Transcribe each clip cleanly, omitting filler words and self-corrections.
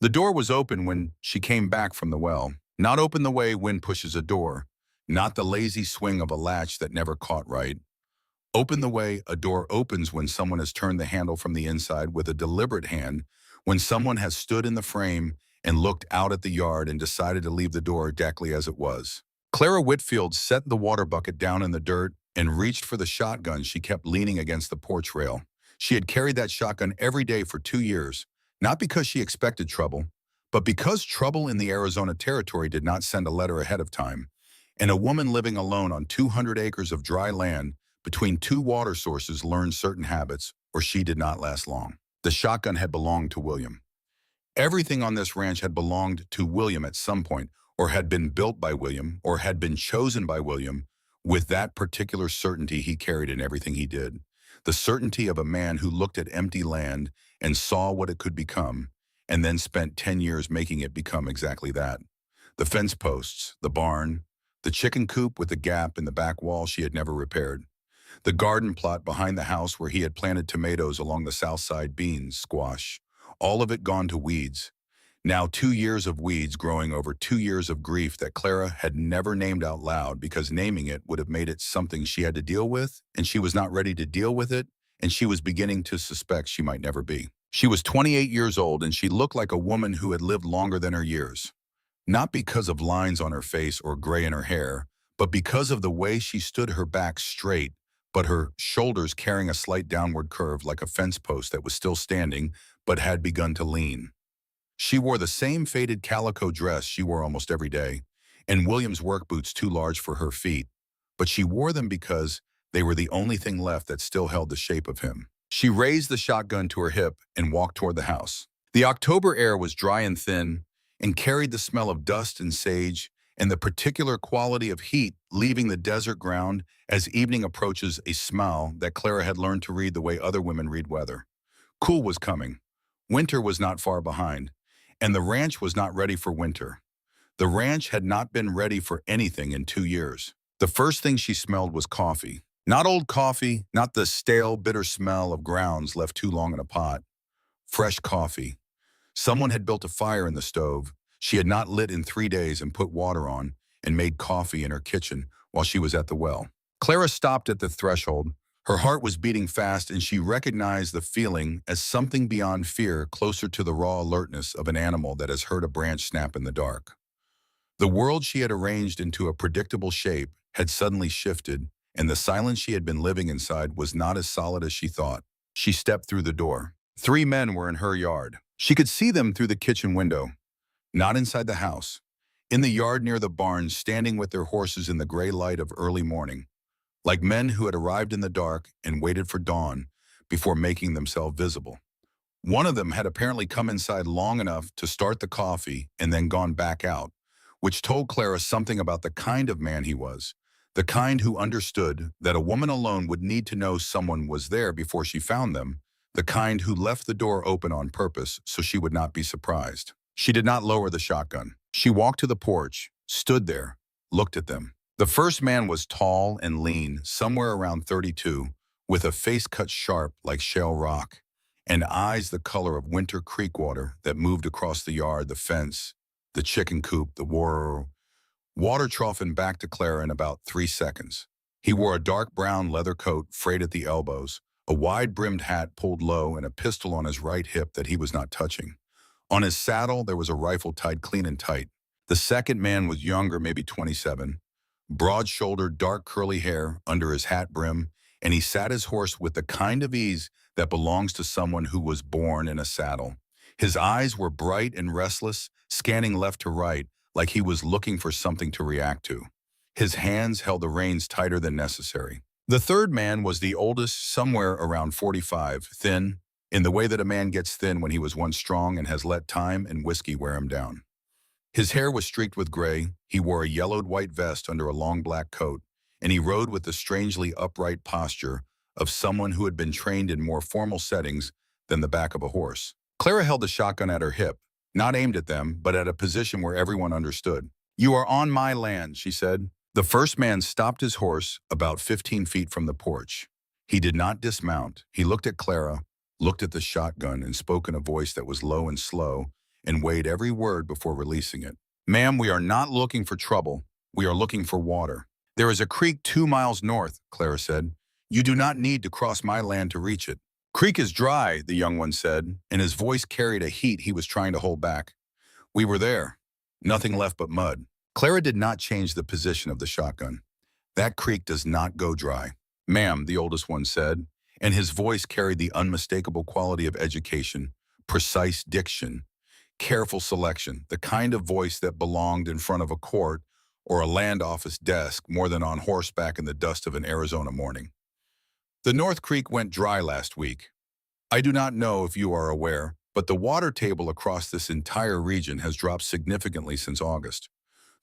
The door was open when she came back from the well. Not open the way wind pushes a door, not the lazy swing of a latch that never caught right. Open the way a door opens when someone has turned the handle from the inside with a deliberate hand, when someone has stood in the frame and looked out at the yard and decided to leave the door exactly as it was. Clara Whitfield set the water bucket down in the dirt and reached for the shotgun she kept leaning against the porch rail. She had carried that shotgun every day for 2 years, not because she expected trouble, but because trouble in the Arizona territory did not send a letter ahead of time, and a woman living alone on 200 acres of dry land between two water sources learned certain habits, or she did not last long. The shotgun had belonged to William. Everything on this ranch had belonged to William at some point, or had been built by William, or had been chosen by William, with that particular certainty he carried in everything he did. The certainty of a man who looked at empty land and saw what it could become, and then spent 10 years making it become exactly that. The fence posts, the barn, the chicken coop with the gap in the back wall she had never repaired. The garden plot behind the house where he had planted tomatoes along the south side, beans, squash, all of it gone to weeds. Now 2 years of weeds growing over 2 years of grief that Clara had never named out loud because naming it would have made it something she had to deal with, and she was not ready to deal with it, and she was beginning to suspect she might never be. She was 28 years old, and she looked like a woman who had lived longer than her years. Not because of lines on her face or gray in her hair, but because of the way she stood, her back straight, but her shoulders carrying a slight downward curve like a fence post that was still standing but had begun to lean. She wore the same faded calico dress she wore almost every day, and William's work boots too large for her feet, but she wore them because they were the only thing left that still held the shape of him. She raised the shotgun to her hip and walked toward the house. The October air was dry and thin and carried the smell of dust and sage and the particular quality of heat leaving the desert ground as evening approaches, a smell that Clara had learned to read the way other women read weather. Cool was coming. Winter was not far behind, and the ranch was not ready for winter. The ranch had not been ready for anything in 2 years. The first thing she smelled was coffee. Not old coffee, not the stale, bitter smell of grounds left too long in a pot. Fresh coffee. Someone had built a fire in the stove she had not lit in 3 days and put water on and made coffee in her kitchen while she was at the well. Clara stopped at the threshold. Her heart was beating fast, and she recognized the feeling as something beyond fear, closer to the raw alertness of an animal that has heard a branch snap in the dark. The world she had arranged into a predictable shape had suddenly shifted, and the silence she had been living inside was not as solid as she thought. She stepped through the door. 3 men were in her yard. She could see them through the kitchen window. Not inside the house. In the yard near the barn, standing with their horses in the gray light of early morning, like men who had arrived in the dark and waited for dawn before making themselves visible. One of them had apparently come inside long enough to start the coffee and then gone back out, which told Clara something about the kind of man he was, the kind who understood that a woman alone would need to know someone was there before she found them, the kind who left the door open on purpose so she would not be surprised. She did not lower the shotgun. She walked to the porch, stood there, looked at them. The first man was tall and lean, somewhere around 32, with a face cut sharp like shale rock, and eyes the color of winter creek water that moved across the yard, the fence, the chicken coop, the water trough, and back to Clara in about 3 seconds. He wore a dark brown leather coat frayed at the elbows, a wide-brimmed hat pulled low, and a pistol on his right hip that he was not touching. On his saddle, there was a rifle tied clean and tight. The second man was younger, maybe 27, broad-shouldered, dark curly hair under his hat brim, and he sat his horse with the kind of ease that belongs to someone who was born in a saddle. His eyes were bright and restless, scanning left to right, like he was looking for something to react to. His hands held the reins tighter than necessary. The third man was the oldest, somewhere around 45, thin, in the way that a man gets thin when he was once strong and has let time and whiskey wear him down. His hair was streaked with gray, he wore a yellowed white vest under a long black coat, and he rode with the strangely upright posture of someone who had been trained in more formal settings than the back of a horse. Clara held the shotgun at her hip, not aimed at them, but at a position where everyone understood. "You are on my land," she said. The first man stopped his horse about 15 feet from the porch. He did not dismount. He looked at Clara, looked at the shotgun, and spoke in a voice that was low and slow, and weighed every word before releasing it. "Ma'am, we are not looking for trouble. We are looking for water. There is a creek 2 miles north," Clara said. "You do not need to cross my land to reach it." "Creek is dry," the young one said, and his voice carried a heat he was trying to hold back. "We were there. Nothing left but mud." Clara did not change the position of the shotgun. "That creek does not go dry." "Ma'am," the oldest one said, and his voice carried the unmistakable quality of education, precise diction, careful selection, the kind of voice that belonged in front of a court or a land office desk more than on horseback in the dust of an Arizona morning. "The North Creek went dry last week. I do not know if you are aware, but the water table across this entire region has dropped significantly since August.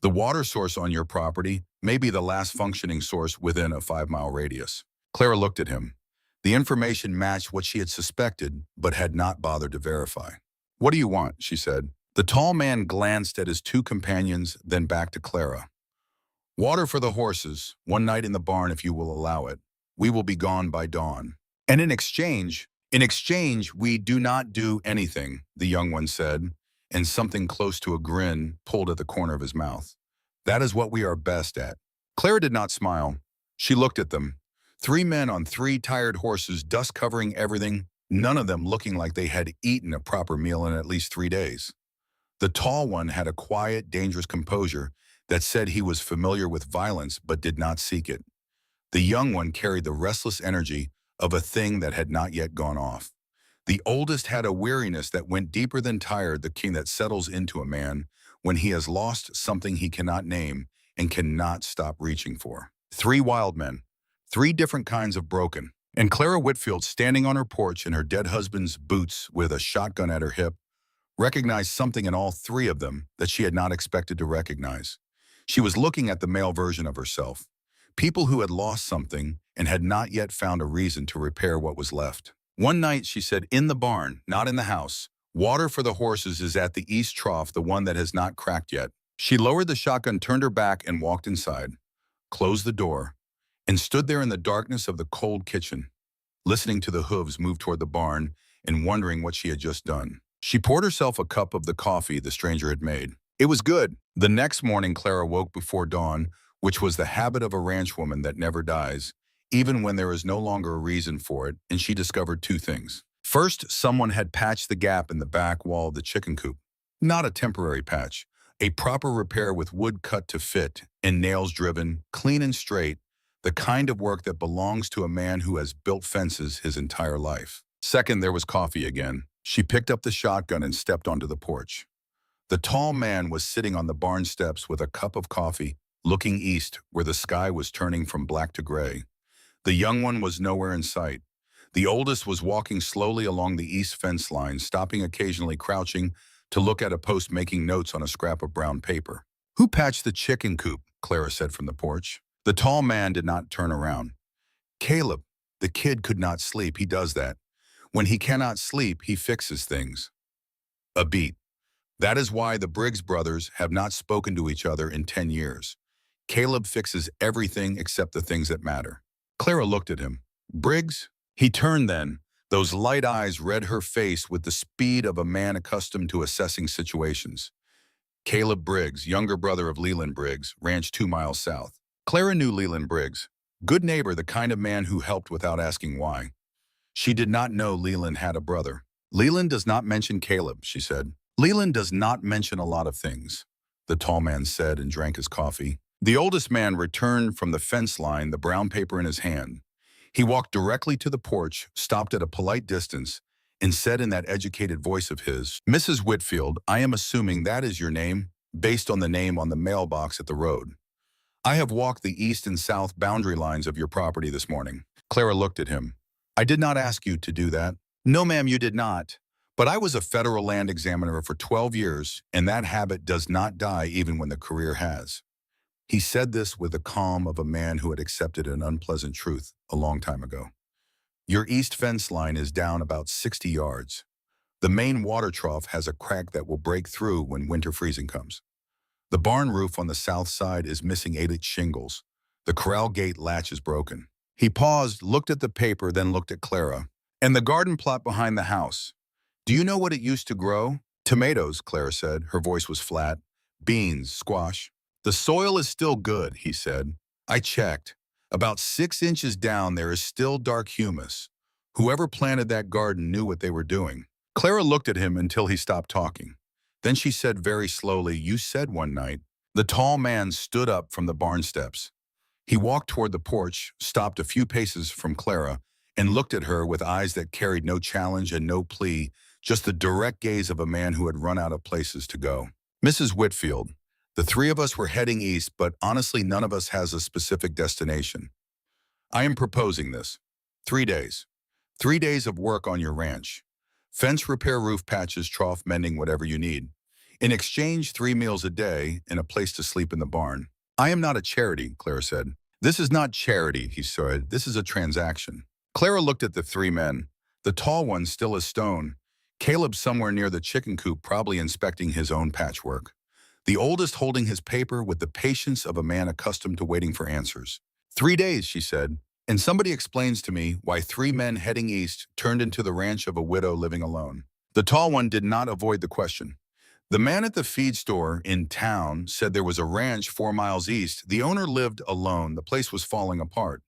The water source on your property may be the last functioning source within a 5-mile radius." Clara looked at him. The information matched what she had suspected, but had not bothered to verify. "What do you want?" she said. The tall man glanced at his two companions, then back to Clara. "Water for the horses, one night in the barn if you will allow it. We will be gone by dawn. And in exchange, we do not do anything," the young one said, and something close to a grin pulled at the corner of his mouth. "That is what we are best at." Clara did not smile. She looked at them. 3 men on 3 tired horses, dust covering everything, none of them looking like they had eaten a proper meal in at least 3 days. The tall one had a quiet, dangerous composure that said he was familiar with violence but did not seek it. The young one carried the restless energy of a thing that had not yet gone off. The oldest had a weariness that went deeper than tired, the king that settles into a man when he has lost something he cannot name and cannot stop reaching for. 3 wild men, 3 different kinds of broken. And Clara Whitfield, standing on her porch in her dead husband's boots with a shotgun at her hip, recognized something in all 3 of them that she had not expected to recognize. She was looking at the male version of herself. People who had lost something and had not yet found a reason to repair what was left. "One night," she said, "in the barn, not in the house. Water for the horses is at the east trough, the one that has not cracked yet." She lowered the shotgun, turned her back, and walked inside, closed the door, and stood there in the darkness of the cold kitchen, listening to the hooves move toward the barn and wondering what she had just done. She poured herself a cup of the coffee the stranger had made. It was good. The next morning, Clara woke before dawn, which was the habit of a ranchwoman that never dies, even when there is no longer a reason for it, and she discovered 2 things. First, someone had patched the gap in the back wall of the chicken coop. Not a temporary patch, a proper repair with wood cut to fit and nails driven, clean and straight, the kind of work that belongs to a man who has built fences his entire life. Second, there was coffee again. She picked up the shotgun and stepped onto the porch. The tall man was sitting on the barn steps with a cup of coffee, looking east where the sky was turning from black to gray. The young one was nowhere in sight. The oldest was walking slowly along the east fence line, stopping occasionally, crouching to look at a post, making notes on a scrap of brown paper. "Who patched the chicken coop?" Clara said from the porch. The tall man did not turn around. "Caleb. The kid could not sleep. He does that. When he cannot sleep, he fixes things." A beat. "That is why the Briggs brothers have not spoken to each other in 10 years. Caleb fixes everything except the things that matter." Clara looked at him. "Briggs?" He turned then. Those light eyes read her face with the speed of a man accustomed to assessing situations. "Caleb Briggs, younger brother of Leland Briggs, ranch 2 miles south." Clara knew Leland Briggs. Good neighbor, the kind of man who helped without asking why. She did not know Leland had a brother. "Leland does not mention Caleb," she said. "Leland does not mention a lot of things," the tall man said and drank his coffee. The oldest man returned from the fence line, the brown paper in his hand. He walked directly to the porch, stopped at a polite distance, and said in that educated voice of his, "Mrs. Whitfield, I am assuming that is your name, based on the name on the mailbox at the road. I have walked the east and south boundary lines of your property this morning." Clara looked at him. "I did not ask you to do that." "No, ma'am, you did not. But I was a federal land examiner for 12 years, and that habit does not die even when the career has." He said this with the calm of a man who had accepted an unpleasant truth a long time ago. "Your east fence line is down about 60 yards. The main water trough has a crack that will break through when winter freezing comes. The barn roof on the south side is missing 8-inch shingles. The corral gate latch is broken." He paused, looked at the paper, then looked at Clara. "And the garden plot behind the house. Do you know what it used to grow?" Tomatoes, Clara said. Her voice was flat. Beans, squash. The soil is still good, he said. I checked. About 6 inches down, there is still dark humus. Whoever planted that garden knew what they were doing. Clara looked at him until he stopped talking. Then she said very slowly, you said one night. The tall man stood up from the barn steps. He walked toward the porch, stopped a few paces from Clara, and looked at her with eyes that carried no challenge and no plea, just the direct gaze of a man who had run out of places to go. Mrs. Whitfield, the three of us were heading east, but honestly none of us has a specific destination. I am proposing this. 3 days. 3 days of work on your ranch. Fence repair, roof patches, trough mending, whatever you need. In exchange, 3 meals a day and a place to sleep in the barn. I am not a charity, Clara said. This is not charity, he said. This is a transaction. Clara looked at the 3 men. The tall one still as stone. Caleb somewhere near the chicken coop, probably inspecting his own patchwork. The oldest holding his paper with the patience of a man accustomed to waiting for answers. 3 days, she said, and somebody explains to me why 3 men heading east turned into the ranch of a widow living alone. The tall one did not avoid the question. The man at the feed store in town said there was a ranch 4 miles east. The owner lived alone. The place was falling apart.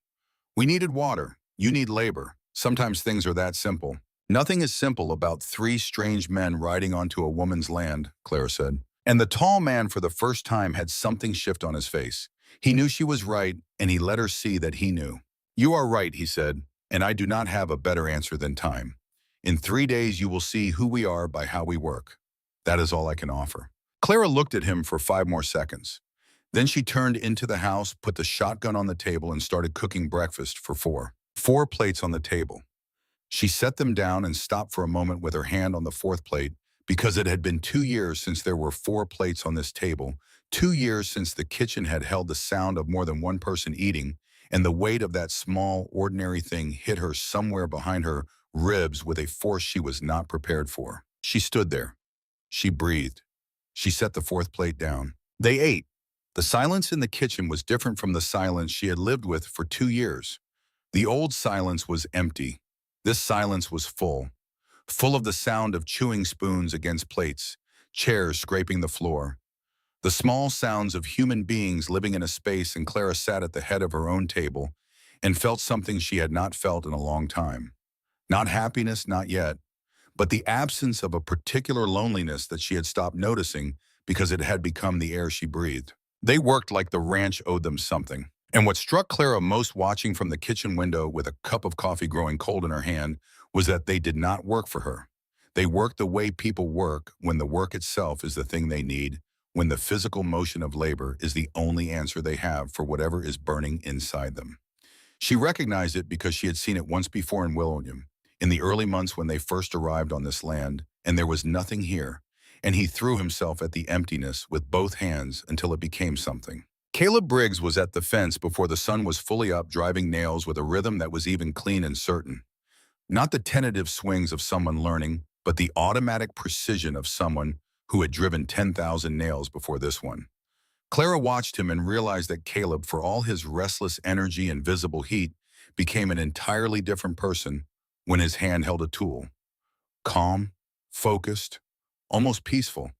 We needed water. You need labor. Sometimes things are that simple. Nothing is simple about 3 strange men riding onto a woman's land, Clara said. And the tall man for the first time had something shift on his face. He knew she was right, and he let her see that he knew. You are right, he said, and I do not have a better answer than time. In 3 days you will see who we are by how we work. That is all I can offer. Clara looked at him for 5 more seconds. Then she turned into the house, put the shotgun on the table, and started cooking breakfast for 4. 4 plates on the table. She set them down and stopped for a moment with her hand on the 4th plate, because it had been 2 years since there were 4 plates on this table, 2 years since the kitchen had held the sound of more than one person eating, and the weight of that small, ordinary thing hit her somewhere behind her ribs with a force she was not prepared for. She stood there. She breathed. She set the 4th plate down. They ate. The silence in the kitchen was different from the silence she had lived with for 2 years. The old silence was empty. This silence was full of the sound of chewing spoons against plates, chairs scraping the floor, the small sounds of human beings living in a space, and Clara sat at the head of her own table and felt something she had not felt in a long time. Not happiness, not yet, but the absence of a particular loneliness that she had stopped noticing because it had become the air she breathed. They worked like the ranch owed them something. And what struck Clara most watching from the kitchen window with a cup of coffee growing cold in her hand was that they did not work for her. They worked the way people work when the work itself is the thing they need, when the physical motion of labor is the only answer they have for whatever is burning inside them. She recognized it because she had seen it once before in William, in the early months when they first arrived on this land, and there was nothing here, and he threw himself at the emptiness with both hands until it became something. Caleb Briggs was at the fence before the sun was fully up, driving nails with a rhythm that was even clean and certain. Not the tentative swings of someone learning, but the automatic precision of someone who had driven 10,000 nails before this one. Clara watched him and realized that Caleb, for all his restless energy and visible heat, became an entirely different person when his hand held a tool. Calm, focused, almost peaceful,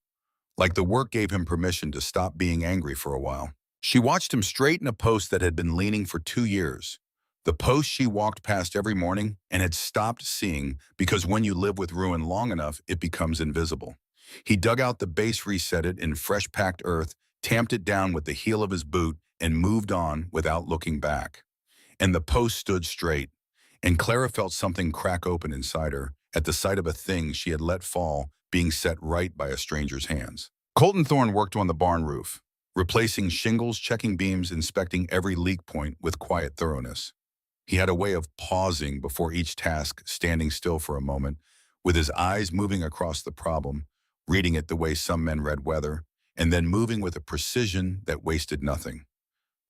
like the work gave him permission to stop being angry for a while. She watched him straighten a post that had been leaning for 2 years. The post she walked past every morning and had stopped seeing because when you live with ruin long enough, it becomes invisible. He dug out the base, reset it in fresh packed earth, tamped it down with the heel of his boot, and moved on without looking back. And the post stood straight, and Clara felt something crack open inside her at the sight of a thing she had let fall being set right by a stranger's hands. Colton Thorne worked on the barn roof, replacing shingles, checking beams, inspecting every leak point with quiet thoroughness. He had a way of pausing before each task, standing still for a moment, with his eyes moving across the problem, reading it the way some men read weather, and then moving with a precision that wasted nothing.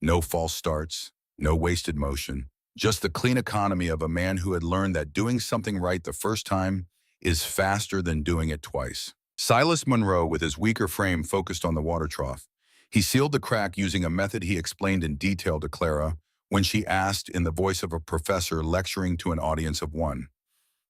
No false starts, no wasted motion, just the clean economy of a man who had learned that doing something right the first time is faster than doing it twice. Silas Monroe, with his weaker frame, focused on the water trough. He sealed the crack using a method he explained in detail to Clara when she asked in the voice of a professor lecturing to an audience of one.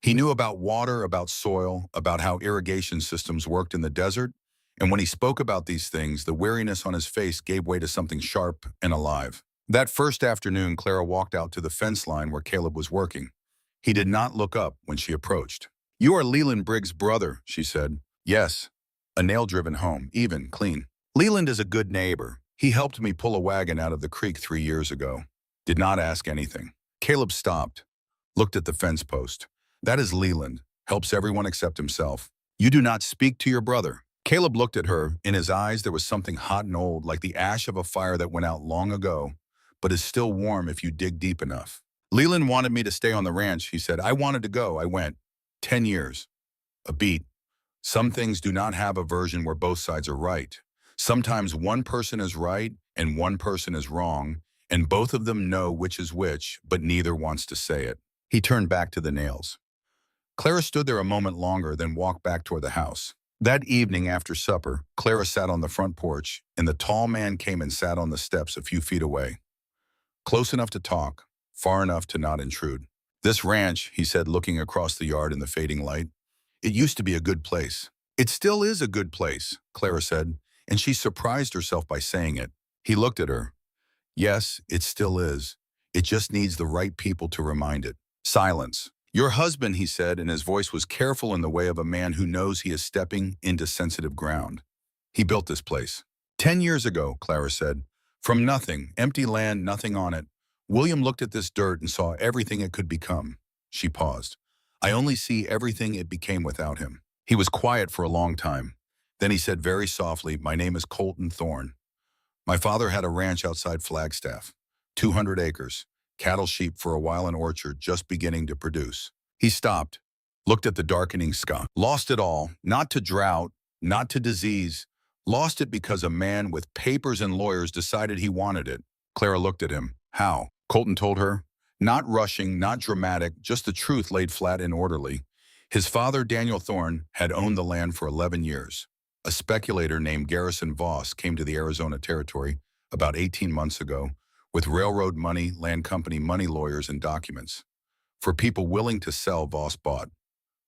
He knew about water, about soil, about how irrigation systems worked in the desert, and when he spoke about these things, the weariness on his face gave way to something sharp and alive. That first afternoon, Clara walked out to the fence line where Caleb was working. He did not look up when she approached. "You are Leland Briggs' brother," she said. "Yes." A nail-driven home, even, clean. "Leland is a good neighbor. He helped me pull a wagon out of the creek 3 years ago." Did not ask anything. Caleb stopped, looked at the fence post. "That is Leland. Helps everyone except himself. You do not speak to your brother." Caleb looked at her. In his eyes, there was something hot and old, like the ash of a fire that went out long ago, but is still warm if you dig deep enough. "Leland wanted me to stay on the ranch," he said. "I wanted to go. I went. 10 years. A beat. Some things do not have a version where both sides are right. Sometimes one person is right and one person is wrong, and both of them know which is which, but neither wants to say it." He turned back to the nails. Clara stood there a moment longer, then walked back toward the house. That evening after supper, Clara sat on the front porch, and the tall man came and sat on the steps a few feet away. Close enough to talk, far enough to not intrude. "This ranch," he said, looking across the yard in the fading light, "it used to be a good place." "It still is a good place," Clara said, and she surprised herself by saying it. He looked at her. "Yes, it still is. It just needs the right people to remind it." Silence. "Your husband," he said, and his voice was careful in the way of a man who knows he is stepping into sensitive ground. "He built this place." 10 years ago, Clara said. "From nothing, empty land, nothing on it. William looked at this dirt and saw everything it could become." She paused. "I only see everything it became without him." He was quiet for a long time. Then he said very softly, "My name is Colton Thorne. My father had a ranch outside Flagstaff, 200 acres, cattle, sheep, for a while an orchard just beginning to produce." He stopped, looked at the darkening sky. "Lost it all, not to drought, not to disease. Lost it because a man with papers and lawyers decided he wanted it." Clara looked at him. "How?" Colton told her. Not rushing, not dramatic, just the truth laid flat and orderly. His father, Daniel Thorne, had owned the land for 11 years. A speculator named Garrison Voss came to the Arizona Territory about 18 months ago with railroad money, land company money, lawyers, and documents. For people willing to sell, Voss bought.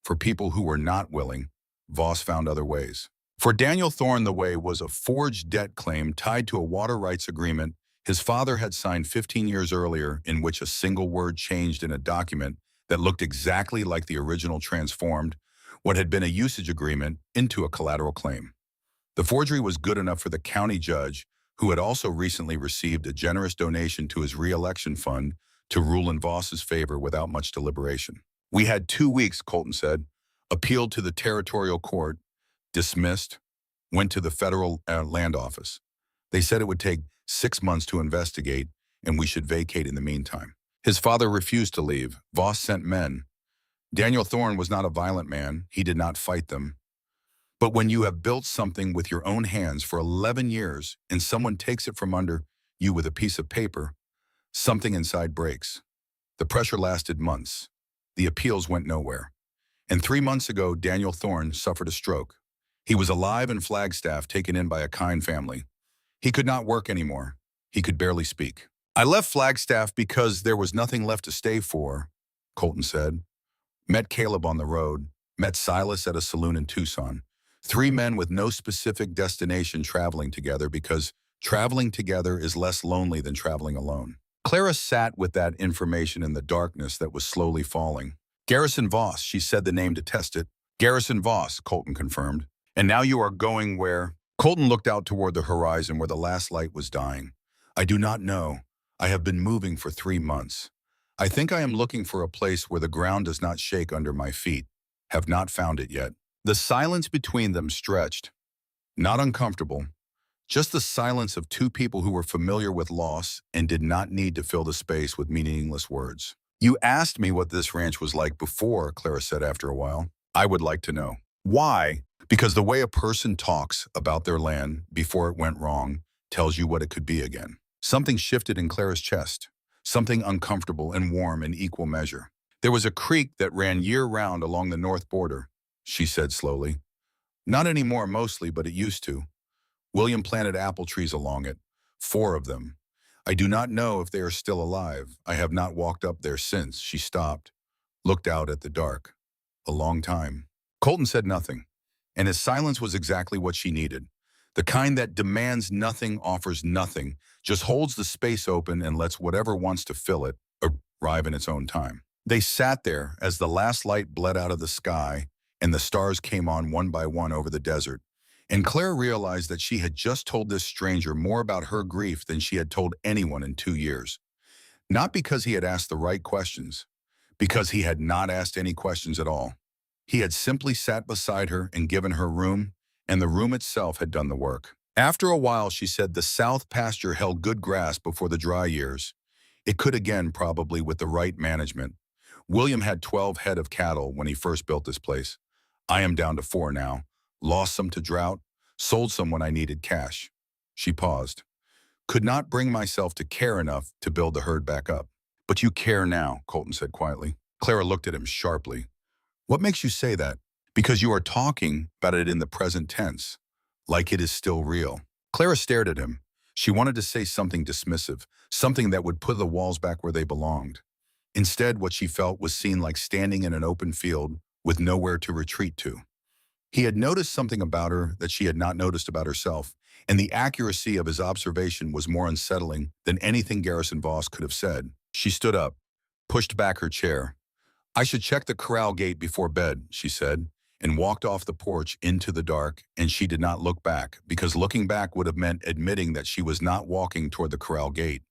For people who were not willing, Voss found other ways. For Daniel Thorne, the way was a forged debt claim tied to a water rights agreement his father had signed 15 years earlier, in which a single word changed in a document that looked exactly like the original transformed what had been a usage agreement into a collateral claim. The forgery was good enough for the county judge, who had also recently received a generous donation to his re-election fund, to rule in Voss's favor without much deliberation. "We had 2 weeks," Colton said. "Appealed to the territorial court, dismissed, went to the federal land office. They said it would take 6 months to investigate, and we should vacate in the meantime." His father refused to leave. Voss sent men. Daniel Thorne was not a violent man. He did not fight them. But when you have built something with your own hands for 11 years and someone takes it from under you with a piece of paper, something inside breaks. The pressure lasted months. The appeals went nowhere. And 3 months ago, Daniel Thorne suffered a stroke. He was alive in Flagstaff, taken in by a kind family. He could not work anymore. He could barely speak. "I left Flagstaff because there was nothing left to stay for," Colton said. "Met Caleb on the road. Met Silas at a saloon in Tucson. 3 men with no specific destination traveling together because traveling together is less lonely than traveling alone." Clara sat with that information in the darkness that was slowly falling. "Garrison Voss," she said the name to test it. "Garrison Voss," Colton confirmed. "And now you are going where?" Colton looked out toward the horizon where the last light was dying. "I do not know. I have been moving for 3 months. I think I am looking for a place where the ground does not shake under my feet. Have not found it yet." The silence between them stretched. Not uncomfortable, just the silence of 2 people who were familiar with loss and did not need to fill the space with meaningless words. "You asked me what this ranch was like before," Clara said after a while. "I would like to know." "Why?" "Because the way a person talks about their land before it went wrong tells you what it could be again." Something shifted in Clara's chest, something uncomfortable and warm in equal measure. "There was a creek that ran year-round along the north border," she said slowly. "Not anymore mostly, but it used to. William planted apple trees along it, 4 of them. I do not know if they are still alive. I have not walked up there since." She stopped, looked out at the dark. a long time. Colton said nothing, and his silence was exactly what she needed. The kind that demands nothing, offers nothing, just holds the space open and lets whatever wants to fill it arrive in its own time. They sat there as the last light bled out of the sky and the stars came on one by one over the desert. And Claire realized that she had just told this stranger more about her grief than she had told anyone in 2 years. Not because he had asked the right questions, because he had not asked any questions at all. He had simply sat beside her and given her room, and the room itself had done the work. After a while, she said the south pasture held good grass before the dry years. It could again, probably with the right management. William had 12 head of cattle when he first built this place. I am down to 4 now. Lost some to drought, sold some when I needed cash. She paused. Could not bring myself to care enough to build the herd back up. But you care now, Colton said quietly. Clara looked at him sharply. What makes you say that? Because you are talking about it in the present tense, like it is still real. Clara stared at him. She wanted to say something dismissive, something that would put the walls back where they belonged. Instead, what she felt was seen like standing in an open field with nowhere to retreat to. He had noticed something about her that she had not noticed about herself, and the accuracy of his observation was more unsettling than anything Garrison Voss could have said. She stood up, pushed back her chair. I should check the corral gate before bed, she said, and walked off the porch into the dark, and she did not look back, because looking back would have meant admitting that she was not walking toward the corral gate.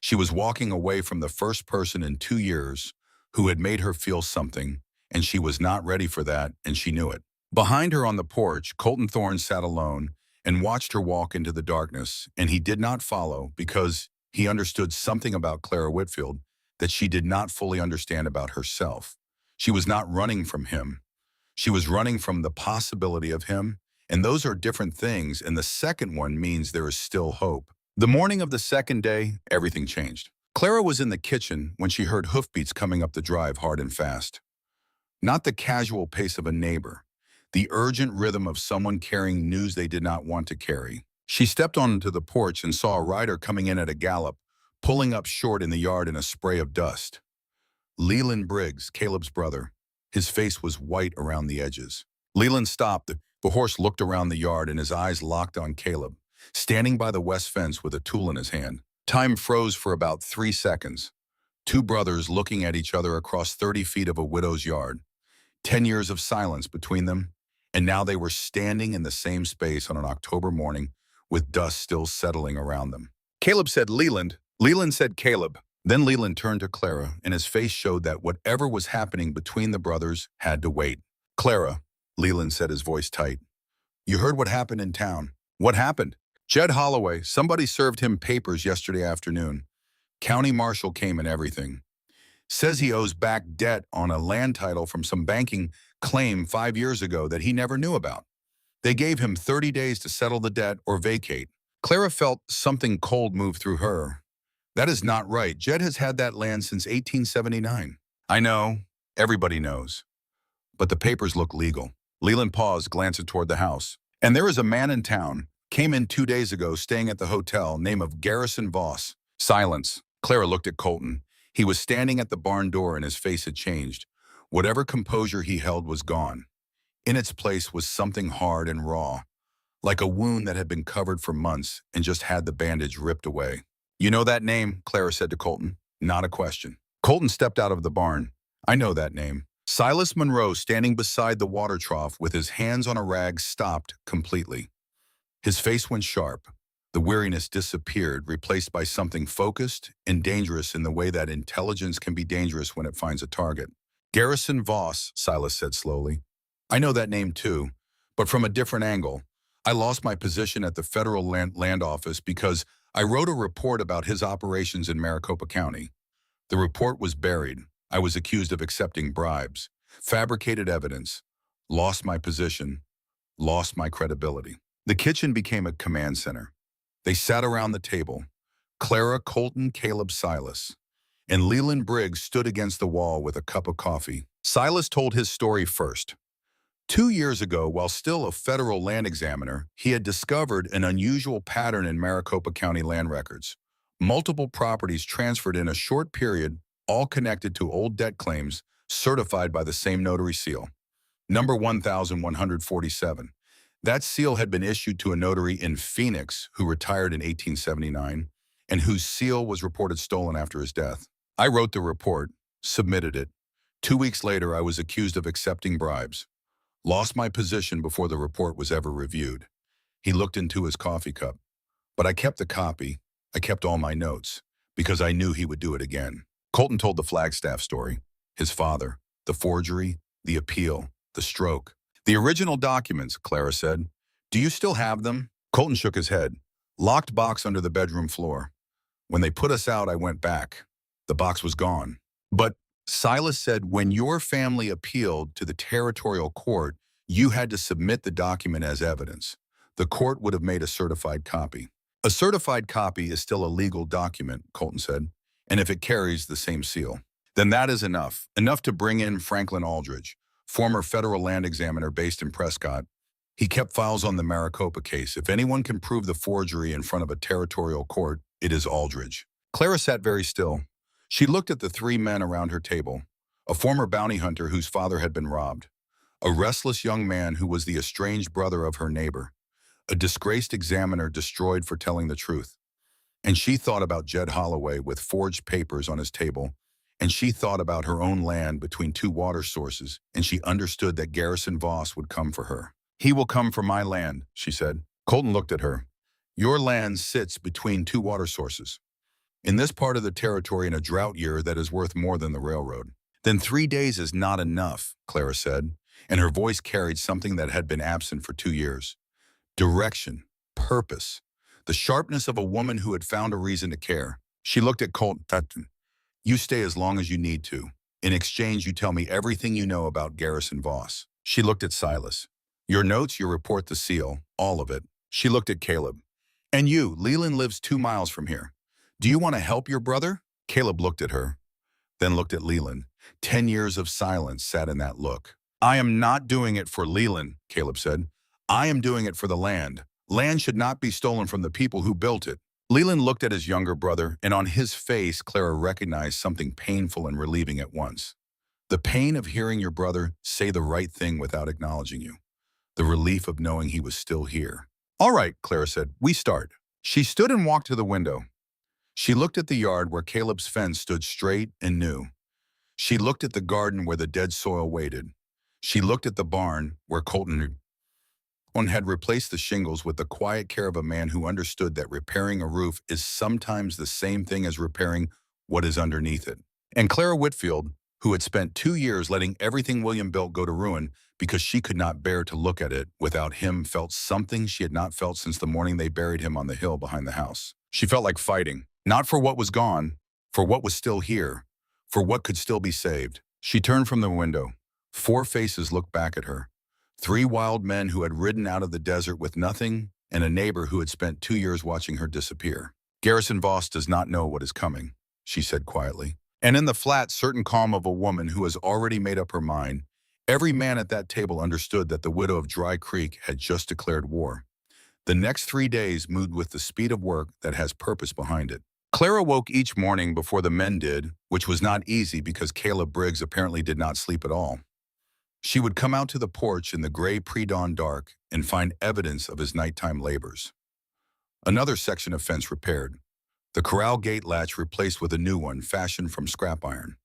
She was walking away from the first person in 2 years who had made her feel something, and she was not ready for that, and she knew it. Behind her on the porch, Colton Thorne sat alone and watched her walk into the darkness, and he did not follow because he understood something about Clara Whitfield that she did not fully understand about herself. She was not running from him. She was running from the possibility of him, and those are different things, and the second one means there is still hope. The morning of the second day, everything changed. Clara was in the kitchen when she heard hoofbeats coming up the drive hard and fast. Not the casual pace of a neighbor, the urgent rhythm of someone carrying news they did not want to carry. She stepped onto the porch and saw a rider coming in at a gallop, pulling up short in the yard in a spray of dust. Leland Briggs, Caleb's brother. His face was white around the edges. Leland stopped. The horse looked around the yard and his eyes locked on Caleb, standing by the west fence with a tool in his hand. Time froze for about 3 seconds. Two brothers looking at each other across 30 feet of a widow's yard. 10 years of silence between them, and now they were standing in the same space on an October morning with dust still settling around them. Caleb said Leland. Leland said Caleb. Then Leland turned to Clara, and his face showed that whatever was happening between the brothers had to wait. Clara, Leland said, his voice tight. You heard what happened in town. What happened? Jed Holloway, somebody served him papers yesterday afternoon. County marshal came and everything. Says he owes back debt on a land title from some banking claim 5 years ago that he never knew about. They gave him 30 days to settle the debt or vacate. Clara felt something cold move through her. That is not right. Jed has had that land since 1879. I know. Everybody knows. But the papers look legal. Leland paused, glancing toward the house. And there is a man in town. Came in 2 days ago, staying at the hotel, name of Garrison Voss. Silence. Clara looked at Colton. He was standing at the barn door and his face had changed. Whatever composure he held was gone. In its place was something hard and raw, like a wound that had been covered for months and just had the bandage ripped away. You know that name, Clara said to Colton. Not a question. Colton stepped out of the barn. I know that name. Silas Monroe, standing beside the water trough with his hands on a rag, stopped completely. His face went sharp. The weariness disappeared, replaced by something focused and dangerous in the way that intelligence can be dangerous when it finds a target. Garrison Voss, Silas said slowly. I know that name too, but from a different angle. I lost my position at the federal land office because I wrote a report about his operations in Maricopa County. The report was buried. I was accused of accepting bribes, fabricated evidence, lost my position, lost my credibility. The kitchen became a command center. They sat around the table, Clara, Colton, Caleb, Silas, and Leland Briggs stood against the wall with a cup of coffee. Silas told his story first. 2 years ago, while still a federal land examiner, he had discovered an unusual pattern in Maricopa County land records. Multiple properties transferred in a short period, all connected to old debt claims certified by the same notary seal. Number 1147. That seal had been issued to a notary in Phoenix who retired in 1879 and whose seal was reported stolen after his death. I wrote the report, submitted it. 2 weeks later, I was accused of accepting bribes. Lost my position before the report was ever reviewed. He looked into his coffee cup. But I kept the copy. I kept all my notes because I knew he would do it again. Colton told the Flagstaff story. His father, the forgery, the appeal, the stroke. The original documents, Clara said. Do you still have them? Colton shook his head. Locked box under the bedroom floor. When they put us out, I went back. The box was gone. But Silas said when your family appealed to the territorial court, you had to submit the document as evidence. The court would have made a certified copy. A certified copy is still a legal document, Colton said, and if it carries the same seal, then that is enough. Enough to bring in Franklin Aldridge, former federal land examiner based in Prescott. He kept files on the Maricopa case. If anyone can prove the forgery in front of a territorial court, it is Aldridge. Clara sat very still. She looked at the three men around her table, a former bounty hunter whose father had been robbed, a restless young man who was the estranged brother of her neighbor, a disgraced examiner destroyed for telling the truth. And she thought about Jed Holloway with forged papers on his table, and she thought about her own land between two water sources, and she understood that Garrison Voss would come for her. He will come for my land, she said. Colton looked at her. Your land sits between two water sources. In this part of the territory in a drought year that is worth more than the railroad. Then 3 days is not enough, Clara said, and her voice carried something that had been absent for 2 years. Direction, purpose, the sharpness of a woman who had found a reason to care. She looked at Colton. You stay as long as you need to. In exchange, you tell me everything you know about Garrison Voss. She looked at Silas. Your notes, your report, the seal, all of it. She looked at Caleb. And you, Leland lives 2 miles from here. Do you want to help your brother? Caleb looked at her, then looked at Leland. 10 years of silence sat in that look. I am not doing it for Leland, Caleb said. I am doing it for the land. Land should not be stolen from the people who built it. Leland looked at his younger brother, and on his face, Clara recognized something painful and relieving at once. The pain of hearing your brother say the right thing without acknowledging you. The relief of knowing he was still here. All right, Clara said, we start. She stood and walked to the window. She looked at the yard where Caleb's fence stood straight and new. She looked at the garden where the dead soil waited. She looked at the barn where Colton had replaced the shingles with the quiet care of a man who understood that repairing a roof is sometimes the same thing as repairing what is underneath it. And Clara Whitfield, who had spent 2 years letting everything William built go to ruin because she could not bear to look at it without him, felt something she had not felt since the morning they buried him on the hill behind the house. She felt like fighting. Not for what was gone, for what was still here, for what could still be saved. She turned from the window. 4 faces looked back at her. 3 wild men who had ridden out of the desert with nothing, and a neighbor who had spent 2 years watching her disappear. Garrison Voss does not know what is coming, she said quietly. And in the flat, certain calm of a woman who has already made up her mind, every man at that table understood that the widow of Dry Creek had just declared war. The next 3 days moved with the speed of work that has purpose behind it. Clara woke each morning before the men did, which was not easy because Caleb Briggs apparently did not sleep at all. She would come out to the porch in the gray pre-dawn dark and find evidence of his nighttime labors. Another section of fence repaired. The corral gate latch replaced with a new one fashioned from scrap iron.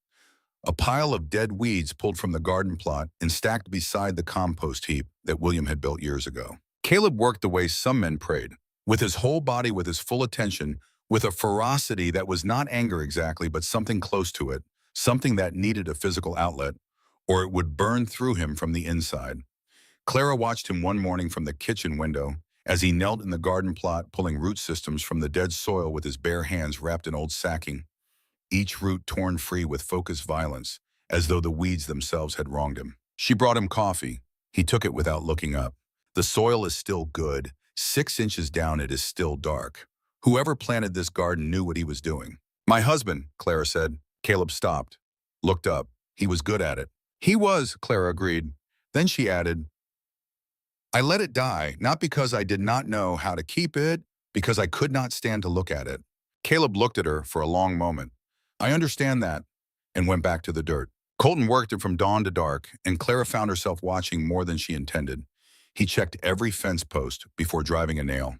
A pile of dead weeds pulled from the garden plot and stacked beside the compost heap that William had built years ago. Caleb worked the way some men prayed, with his whole body, with his full attention, with a ferocity that was not anger exactly, but something close to it, something that needed a physical outlet, or it would burn through him from the inside. Clara watched him one morning from the kitchen window as he knelt in the garden plot pulling root systems from the dead soil with his bare hands wrapped in old sacking, each root torn free with focused violence, as though the weeds themselves had wronged him. She brought him coffee. He took it without looking up. The soil is still good. 6 inches down it is still dark. Whoever planted this garden knew what he was doing. My husband, Clara said. Caleb stopped, looked up. He was good at it. He was, Clara agreed. Then she added, I let it die, not because I did not know how to keep it, because I could not stand to look at it. Caleb looked at her for a long moment. I understand that, and went back to the dirt. Colton worked it from dawn to dark, and Clara found herself watching more than she intended. He checked every fence post before driving a nail.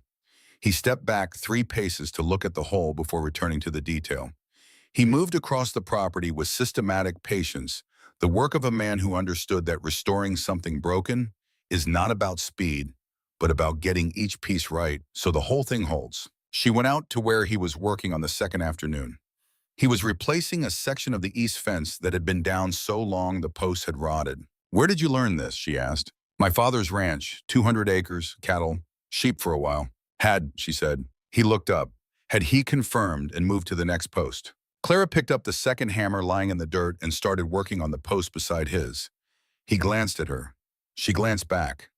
He stepped back 3 paces to look at the hole before returning to the detail. He moved across the property with systematic patience, the work of a man who understood that restoring something broken is not about speed, but about getting each piece right so the whole thing holds. She went out to where he was working on the second afternoon. He was replacing a section of the east fence that had been down so long the posts had rotted. "Where did you learn this?" she asked. "My father's ranch, 200 acres, cattle, sheep for a while." "Had," she said. He looked up. Had he confirmed and moved to the next post? Clara picked up the second hammer lying in the dirt and started working on the post beside his. He glanced at her. She glanced back.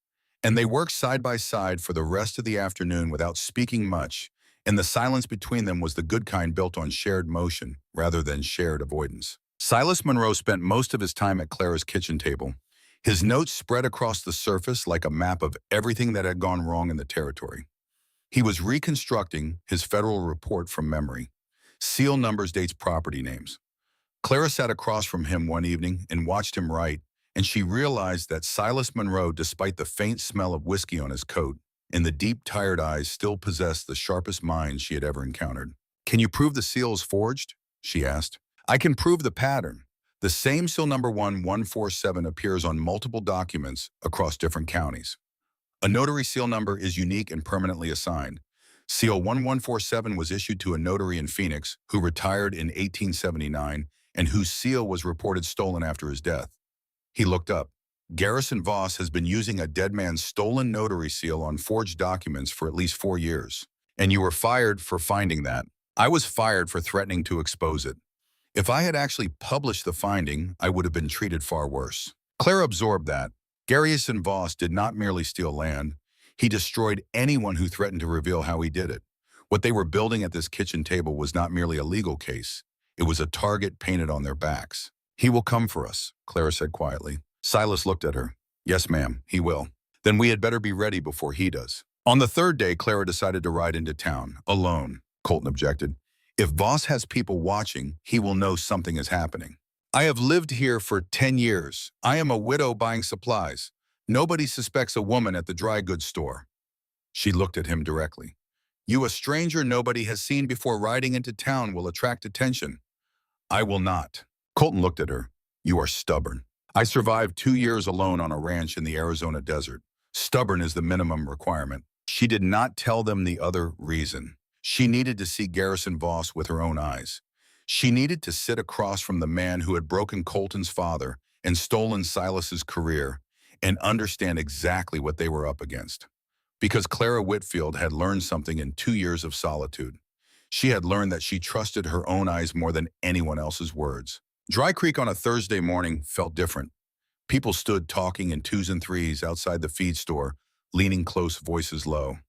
And they worked side by side for the rest of the afternoon without speaking much, and the silence between them was the good kind built on shared motion rather than shared avoidance. Silas Monroe spent most of his time at Clara's kitchen table. His notes spread across the surface like a map of everything that had gone wrong in the territory. He was reconstructing his federal report from memory. Seal numbers, dates, property names. Clara sat across from him one evening and watched him write, and she realized that Silas Monroe, despite the faint smell of whiskey on his coat and the deep, tired eyes, still possessed the sharpest mind she had ever encountered. "Can you prove the seal is forged?" she asked. "I can prove the pattern. The same seal number 1147 appears on multiple documents across different counties. A notary seal number is unique and permanently assigned. Seal 1147 was issued to a notary in Phoenix who retired in 1879 and whose seal was reported stolen after his death." He looked up. "Garrison Voss has been using a dead man's stolen notary seal on forged documents for at least 4 years. And you were fired for finding that." "I was fired for threatening to expose it. If I had actually published the finding, I would have been treated far worse." Clara absorbed that. Garrison Voss did not merely steal land. He destroyed anyone who threatened to reveal how he did it. What they were building at this kitchen table was not merely a legal case. It was a target painted on their backs. "He will come for us," Clara said quietly. Silas looked at her. "Yes, ma'am, he will." "Then we had better be ready before he does." On the third day, Clara decided to ride into town, alone. Colton objected. "If Voss has people watching, he will know something is happening. I have lived here for 10 years. I am a widow buying supplies. Nobody suspects a woman at the dry goods store." She looked at him directly. "You, a stranger nobody has seen before riding into town, will attract attention." "I will not." Colton looked at her. "You are stubborn. I survived 2 years alone on a ranch in the Arizona desert. Stubborn is the minimum requirement." She did not tell them the other reason. She needed to see Garrison Voss with her own eyes. She needed to sit across from the man who had broken Colton's father and stolen Silas's career and understand exactly what they were up against. Because Clara Whitfield had learned something in 2 years of solitude. She had learned that she trusted her own eyes more than anyone else's words. Dry Creek on a Thursday morning felt different. People stood talking in 2s and 3s outside the feed store, leaning close, voices low.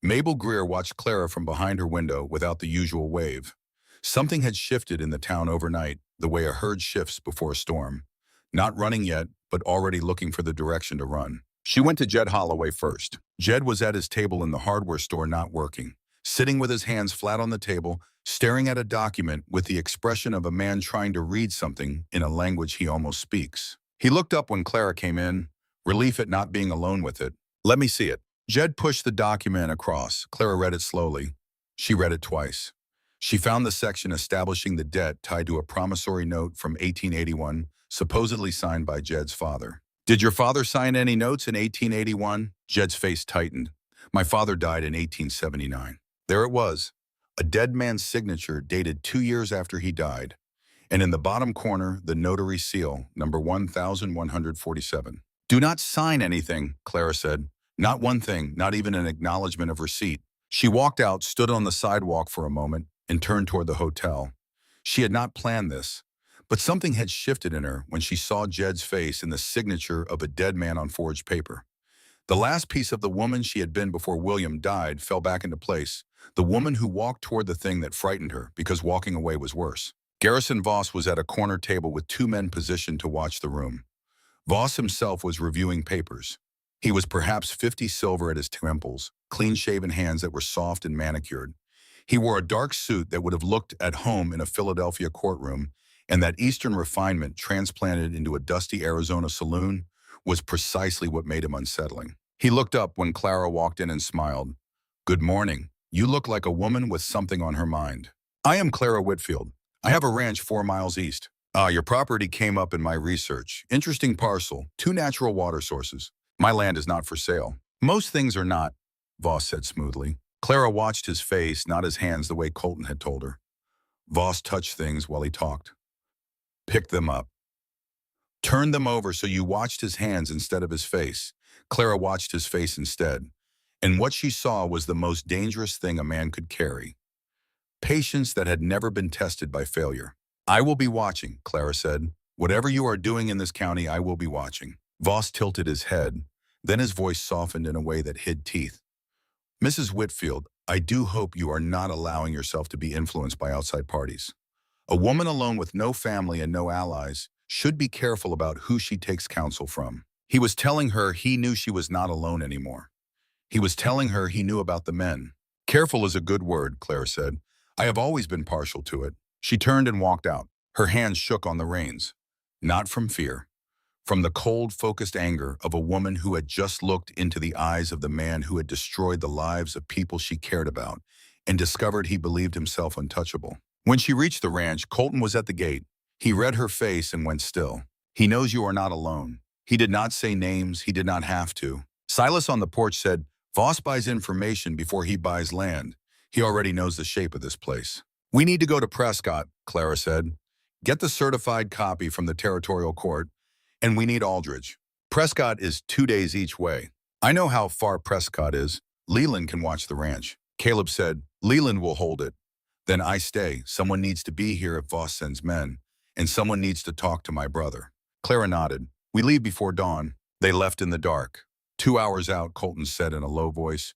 Mabel Greer watched Clara from behind her window without the usual wave. Something had shifted in the town overnight, the way a herd shifts before a storm. Not running yet, but already looking for the direction to run. She went to Jed Holloway first. Jed was at his table in the hardware store, not working, sitting with his hands flat on the table, staring at a document with the expression of a man trying to read something in a language he almost speaks. He looked up when Clara came in, relief at not being alone with it. "Let me see it." Jed pushed the document across. Clara read it slowly. She read it twice. She found the section establishing the debt tied to a promissory note from 1881, supposedly signed by Jed's father. "Did your father sign any notes in 1881? Jed's face tightened. "My father died in 1879. There it was, a dead man's signature dated 2 years after he died. And in the bottom corner, the notary seal, number 1147. "Do not sign anything," Clara said. "Not one thing, not even an acknowledgement of receipt." She walked out, stood on the sidewalk for a moment, and turned toward the hotel. She had not planned this, but something had shifted in her when she saw Jed's face in the signature of a dead man on forged paper. The last piece of the woman she had been before William died fell back into place, the woman who walked toward the thing that frightened her because walking away was worse. Garrison Voss was at a corner table with 2 men positioned to watch the room. Voss himself was reviewing papers. He was perhaps 50 silver at his temples, clean-shaven hands that were soft and manicured. He wore a dark suit that would have looked at home in a Philadelphia courtroom, And that Eastern refinement transplanted into a dusty Arizona saloon was precisely what made him unsettling. He looked up when Clara walked in and smiled. "Good morning. You look like a woman with something on her mind." "I am Clara Whitfield. I have a ranch 4 miles east." "Ah, your property came up in my research. Interesting parcel, 2 natural water sources. My land is not for sale." "Most things are not," Voss said smoothly. Clara watched his face, not his hands, the way Colton had told her. Voss touched things while he talked. "Picked them up. Turned them over so you watched his hands instead of his face." Clara watched his face instead. And what she saw was the most dangerous thing a man could carry. Patience that had never been tested by failure. "I will be watching," Clara said. "Whatever you are doing in this county, I will be watching." Voss tilted his head. Then his voice softened in a way that hid teeth. "Mrs. Whitfield, I do hope you are not allowing yourself to be influenced by outside parties. A woman alone with no family and no allies should be careful about who she takes counsel from." He was telling her he knew she was not alone anymore. He was telling her he knew about the men. "Careful is a good word," Claire said. "I have always been partial to it." She turned and walked out. Her hands shook on the reins. Not from fear. From the cold, focused anger of a woman who had just looked into the eyes of the man who had destroyed the lives of people she cared about and discovered he believed himself untouchable. When she reached the ranch, Colton was at the gate. He read her face and went still. "He knows you are not alone." He did not say names. He did not have to. Silas on the porch said, "Voss buys information before he buys land. He already knows the shape of this place." "We need to go to Prescott," Clara said. "Get the certified copy from the territorial court. And we need Aldridge. Prescott is 2 days each way." "I know how far Prescott is. Leland can watch the ranch." Caleb said, "Leland will hold it. Then I stay. Someone needs to be here if Voss sends men. And someone needs to talk to my brother." Clara nodded. "We leave before dawn." They left in the dark. 2 hours out, Colton said in a low voice,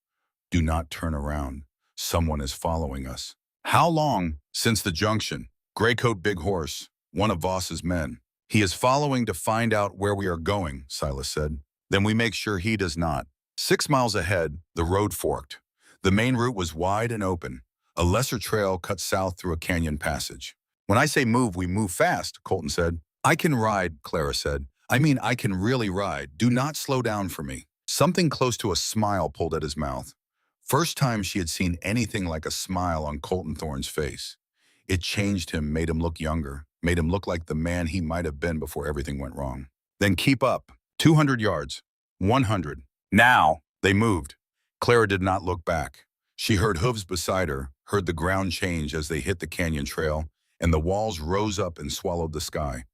"Do not turn around. Someone is following us." "How long?" "Since the junction. Graycoat Big Horse, one of Voss's men. He is following to find out where we are going," Silas said. "Then we make sure he does not." 6 miles ahead, the road forked. The main route was wide and open. A lesser trail cut south through a canyon passage. "When I say move, we move fast," Colton said. "I can ride," Clara said. "I mean, I can really ride. Do not slow down for me." Something close to a smile pulled at his mouth. First time she had seen anything like a smile on Colton Thorne's face. It changed him, made him look younger, made him look like the man he might have been before everything went wrong. "Then keep up. 200 yards. 100. Now!" They moved. Clara did not look back. She heard hooves beside her, heard the ground change as they hit the canyon trail, and the walls rose up and swallowed the sky.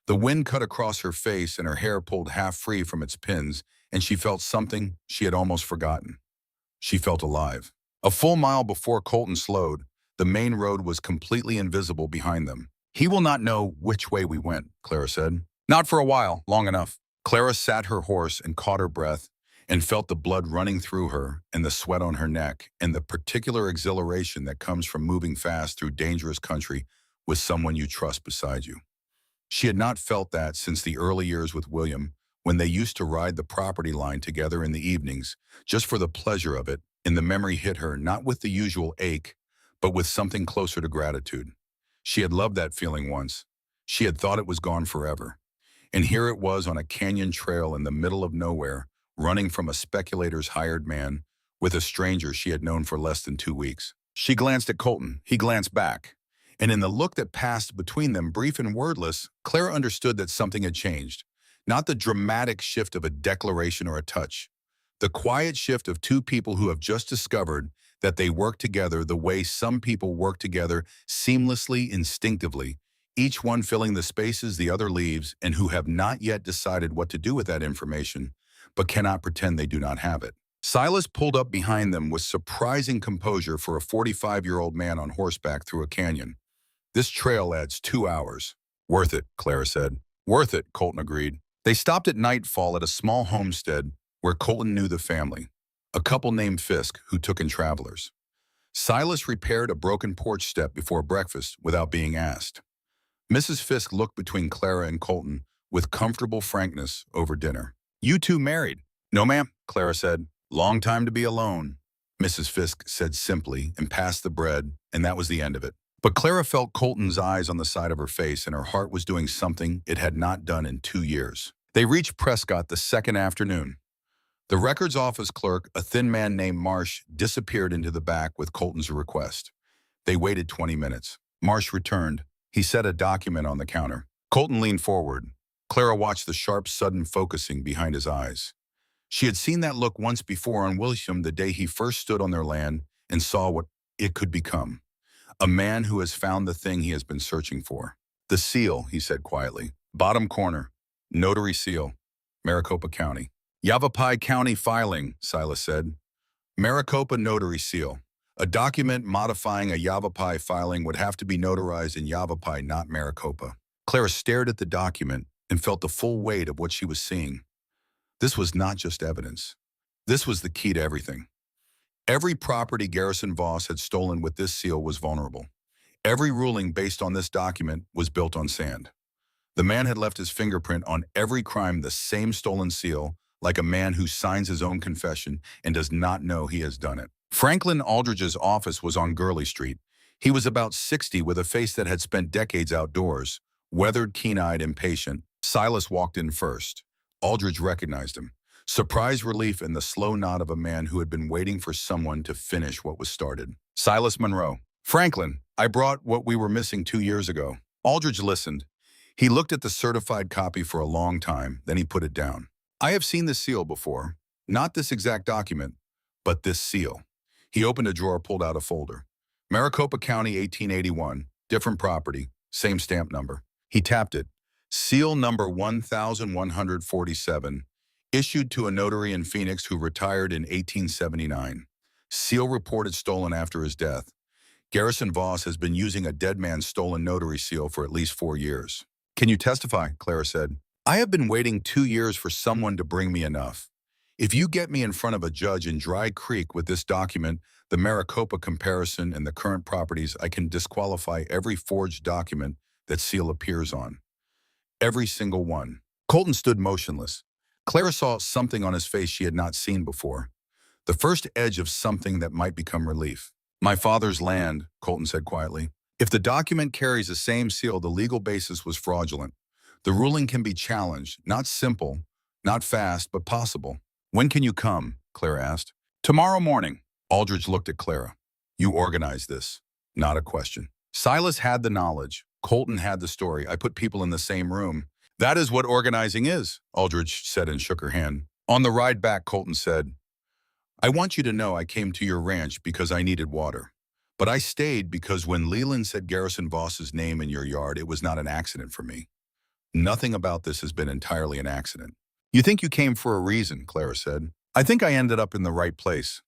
The wind cut across her face and her hair pulled half free from its pins, and she felt something she had almost forgotten. She felt alive. A full mile before Colton slowed, the main road was completely invisible behind them. "He will not know which way we went," Clara said. "Not for a while, long enough." Clara sat her horse and caught her breath and felt the blood running through her and the sweat on her neck and the particular exhilaration that comes from moving fast through dangerous country with someone you trust beside you. She had not felt that since the early years with William, when they used to ride the property line together in the evenings, just for the pleasure of it, and the memory hit her not with the usual ache, but with something closer to gratitude. She had loved that feeling once. She had thought it was gone forever. And here it was on a canyon trail in the middle of nowhere, running from a speculator's hired man, with a stranger she had known for less than 2 weeks. She glanced at Colton. He glanced back. And in the look that passed between them, brief and wordless, Clara understood that something had changed. Not the dramatic shift of a declaration or a touch. The quiet shift of two people who have just discovered that they work together the way some people work together, seamlessly, instinctively, each one filling the spaces the other leaves, and who have not yet decided what to do with that information, but cannot pretend they do not have it. Silas pulled up behind them with surprising composure for a 45-year-old man on horseback through a canyon. "This trail adds 2 hours. "Worth it," Clara said. "Worth it," Colton agreed. They stopped at nightfall at a small homestead where Colton knew the family, a couple named Fisk who took in travelers. Silas repaired a broken porch step before breakfast without being asked. Mrs. Fisk looked between Clara and Colton with comfortable frankness over dinner. "You two married?" "No, ma'am," Clara said. "Long time to be alone," Mrs. Fisk said simply and passed the bread, and that was the end of it. But Clara felt Colton's eyes on the side of her face, and her heart was doing something it had not done in 2 years. They reached Prescott the second afternoon. The records office clerk, a thin man named Marsh, disappeared into the back with Colton's request. They waited 20 minutes. Marsh returned. He set a document on the counter. Colton leaned forward. Clara watched the sharp, sudden focusing behind his eyes. She had seen that look once before on William the day he first stood on their land and saw what it could become. A man who has found the thing he has been searching for. The seal, he said quietly. Bottom corner. Notary seal. Maricopa County. Yavapai County filing, Silas said. Maricopa notary seal. A document modifying a Yavapai filing would have to be notarized in Yavapai, not Maricopa. Clara stared at the document and felt the full weight of what she was seeing. This was not just evidence. This was the key to everything. Every property Garrison Voss had stolen with this seal was vulnerable. Every ruling based on this document was built on sand. The man had left his fingerprint on every crime, the same stolen seal, like a man who signs his own confession and does not know he has done it. Franklin Aldridge's office was on Gurley Street. He was about 60 with a face that had spent decades outdoors, weathered, keen-eyed, impatient. Silas walked in first. Aldridge recognized him. Surprise, relief, and the slow nod of a man who had been waiting for someone to finish what was started. Silas Monroe. Franklin, I brought what we were missing 2 years ago. Aldridge listened. He looked at the certified copy for a long time, then he put it down. I have seen this seal before. Not this exact document, but this seal. He opened a drawer, pulled out a folder. Maricopa County, 1881. Different property. Same stamp number. He tapped it. Seal number 1147. Issued to a notary in Phoenix who retired in 1879. Seal reported stolen after his death. Garrison Voss has been using a dead man's stolen notary seal for at least 4 years. Can you testify? Clara said. I have been waiting 2 years for someone to bring me enough. If you get me in front of a judge in Dry Creek with this document, the Maricopa comparison, and the current properties, I can disqualify every forged document that seal appears on. Every single one. Colton stood motionless. Clara saw something on his face she had not seen before. The first edge of something that might become relief. My father's land, Colton said quietly. If the document carries the same seal, the legal basis was fraudulent. The ruling can be challenged, not simple, not fast, but possible. When can you come? Clara asked. Tomorrow morning. Aldridge looked at Clara. You organized this. Not a question. Silas had the knowledge. Colton had the story. I put people in the same room. That is what organizing is, Aldridge said and shook her hand. On the ride back, Colton said, I want you to know I came to your ranch because I needed water. But I stayed because when Leland said Garrison Voss's name in your yard, it was not an accident for me. Nothing about this has been entirely an accident. You think you came for a reason, Clara said. I think I ended up in the right place.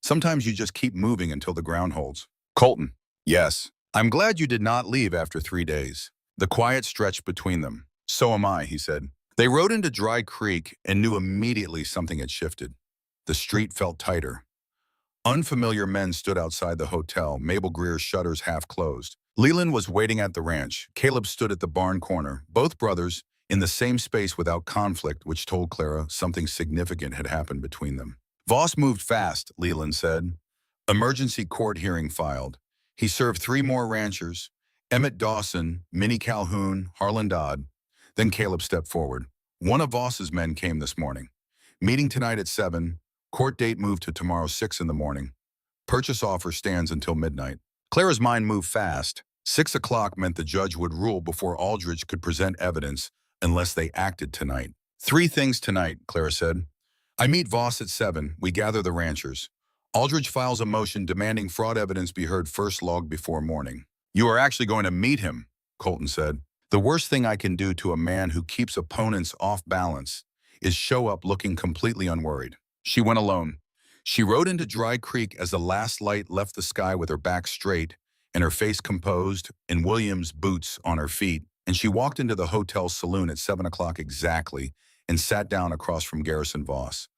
Sometimes you just keep moving until the ground holds. Colton. Yes. I'm glad you did not leave after 3 days. The quiet stretched between them. So am I, he said. They rode into Dry Creek and knew immediately something had shifted. The street felt tighter. Unfamiliar men stood outside the hotel, Mabel Greer's shutters half closed. Leland was waiting at the ranch. Caleb stood at the barn corner, both brothers in the same space without conflict, which told Clara something significant had happened between them. Voss moved fast, Leland said. Emergency court hearing filed. He served 3 more ranchers, Emmett Dawson, Minnie Calhoun, Harlan Dodd. Then Caleb stepped forward. One of Voss's men came this morning. Meeting tonight at 7. Court date moved to tomorrow 6 in the morning. Purchase offer stands until midnight. Clara's mind moved fast. 6 o'clock meant the judge would rule before Aldridge could present evidence unless they acted tonight. 3 things tonight, Clara said. I meet Voss at 7. We gather the ranchers. Aldridge files a motion demanding fraud evidence be heard first logged before morning. You are actually going to meet him, Colton said. The worst thing I can do to a man who keeps opponents off balance is show up looking completely unworried. She went alone. She rode into Dry Creek as the last light left the sky with her back straight and her face composed and William's boots on her feet, and she walked into the hotel saloon at 7 o'clock exactly and sat down across from Garrison Voss.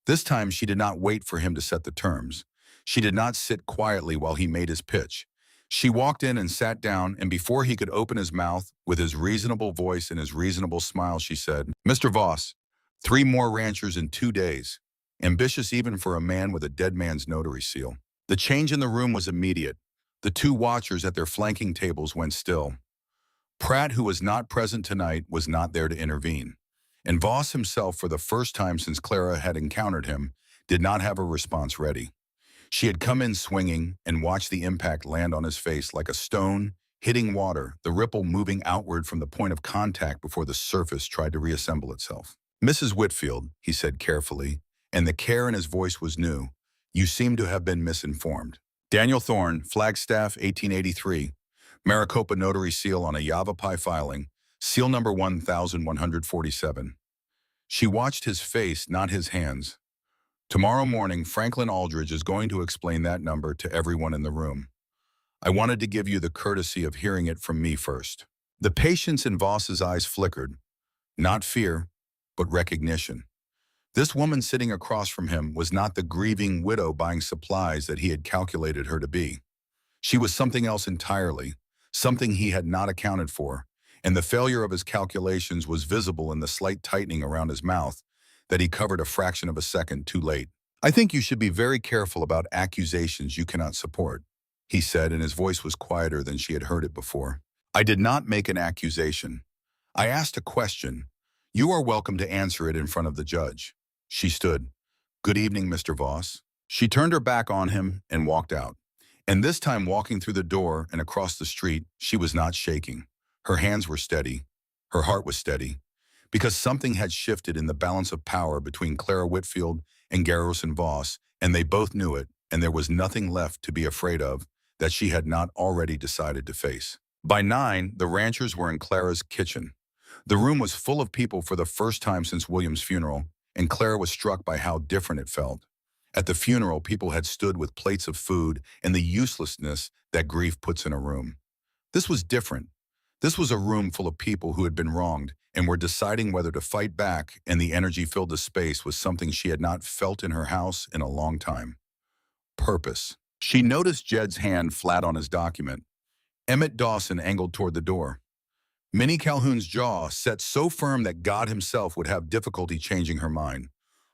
This time she did not wait for him to set the terms. She did not sit quietly while he made his pitch. She walked in and sat down, and before he could open his mouth, with his reasonable voice and his reasonable smile, she said, Mr. Voss, 3 more ranchers in 2 days. Ambitious even for a man with a dead man's notary seal. The change in the room was immediate. The two watchers at their flanking tables went still. Pratt, who was not present tonight, was not there to intervene. And Voss himself, for the first time since Clara had encountered him, did not have a response ready. She had come in swinging and watched the impact land on his face like a stone hitting water, the ripple moving outward from the point of contact before the surface tried to reassemble itself. "Mrs. Whitfield," he said carefully, and the care in his voice was new, "you seem to have been misinformed. Daniel Thorne, Flagstaff, 1883. Maricopa notary seal on a Yavapai filing, seal number 1147. She watched his face, not his hands. "Tomorrow morning, Franklin Aldridge is going to explain that number to everyone in the room. I wanted to give you the courtesy of hearing it from me first." The patience in Voss's eyes flickered. Not fear, but recognition. This woman sitting across from him was not the grieving widow buying supplies that he had calculated her to be. She was something else entirely, something he had not accounted for, and the failure of his calculations was visible in the slight tightening around his mouth that he covered a fraction of a second too late. "I think you should be very careful about accusations you cannot support," he said, and his voice was quieter than she had heard it before. "I did not make an accusation. I asked a question. You are welcome to answer it in front of the judge." She stood. "Good evening, Mr. Voss." She turned her back on him and walked out. And this time, walking through the door and across the street, she was not shaking. Her hands were steady. Her heart was steady. Because something had shifted in the balance of power between Clara Whitfield and Garrison Voss, and they both knew it, and there was nothing left to be afraid of that she had not already decided to face. By 9, the ranchers were in Clara's kitchen. The room was full of people for the first time since William's funeral, and Clara was struck by how different it felt. At the funeral, people had stood with plates of food and the uselessness that grief puts in a room. This was different. This was a room full of people who had been wronged and were deciding whether to fight back, and the energy filled the space with something she had not felt in her house in a long time. Purpose. She noticed Jed's hand flat on his document. Emmett Dawson angled toward the door. Minnie Calhoun's jaw set so firm that God himself would have difficulty changing her mind.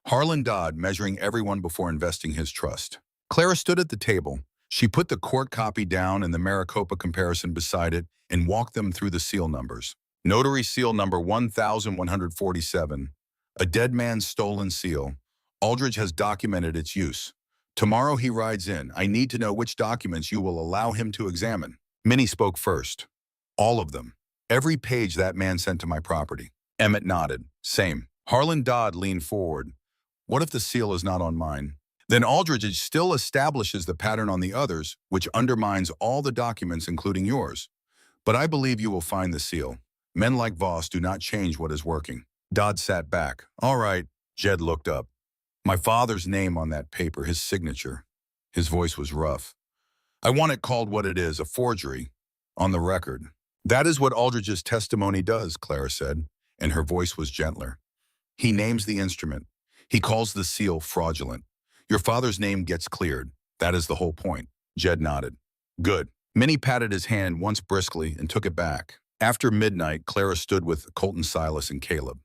Harlan Dodd measuring everyone before investing his trust. Clara stood at the table. She put the court copy down and the Maricopa comparison beside it and walked them through the seal numbers. Notary seal number 1147. A dead man's stolen seal. Aldridge has documented its use. Tomorrow he rides in. I need to know which documents you will allow him to examine. Minnie spoke first. All of them. Every page that man sent to my property. Emmett nodded. Same. Harlan Dodd leaned forward. What if the seal is not on mine? Then Aldridge still establishes the pattern on the others, which undermines all the documents, including yours. But I believe you will find the seal. Men like Voss do not change what is working. Dodd sat back. All right. Jed looked up. My father's name on that paper, his signature. His voice was rough. I want it called what it is, a forgery. On the record. That is what Aldridge's testimony does, Clara said, and her voice was gentler. He names the instrument. He calls the seal fraudulent. Your father's name gets cleared. That is the whole point. Jed nodded. Good. Minnie patted his hand once briskly and took it back. After midnight, Clara stood with Colton, Silas, and Caleb.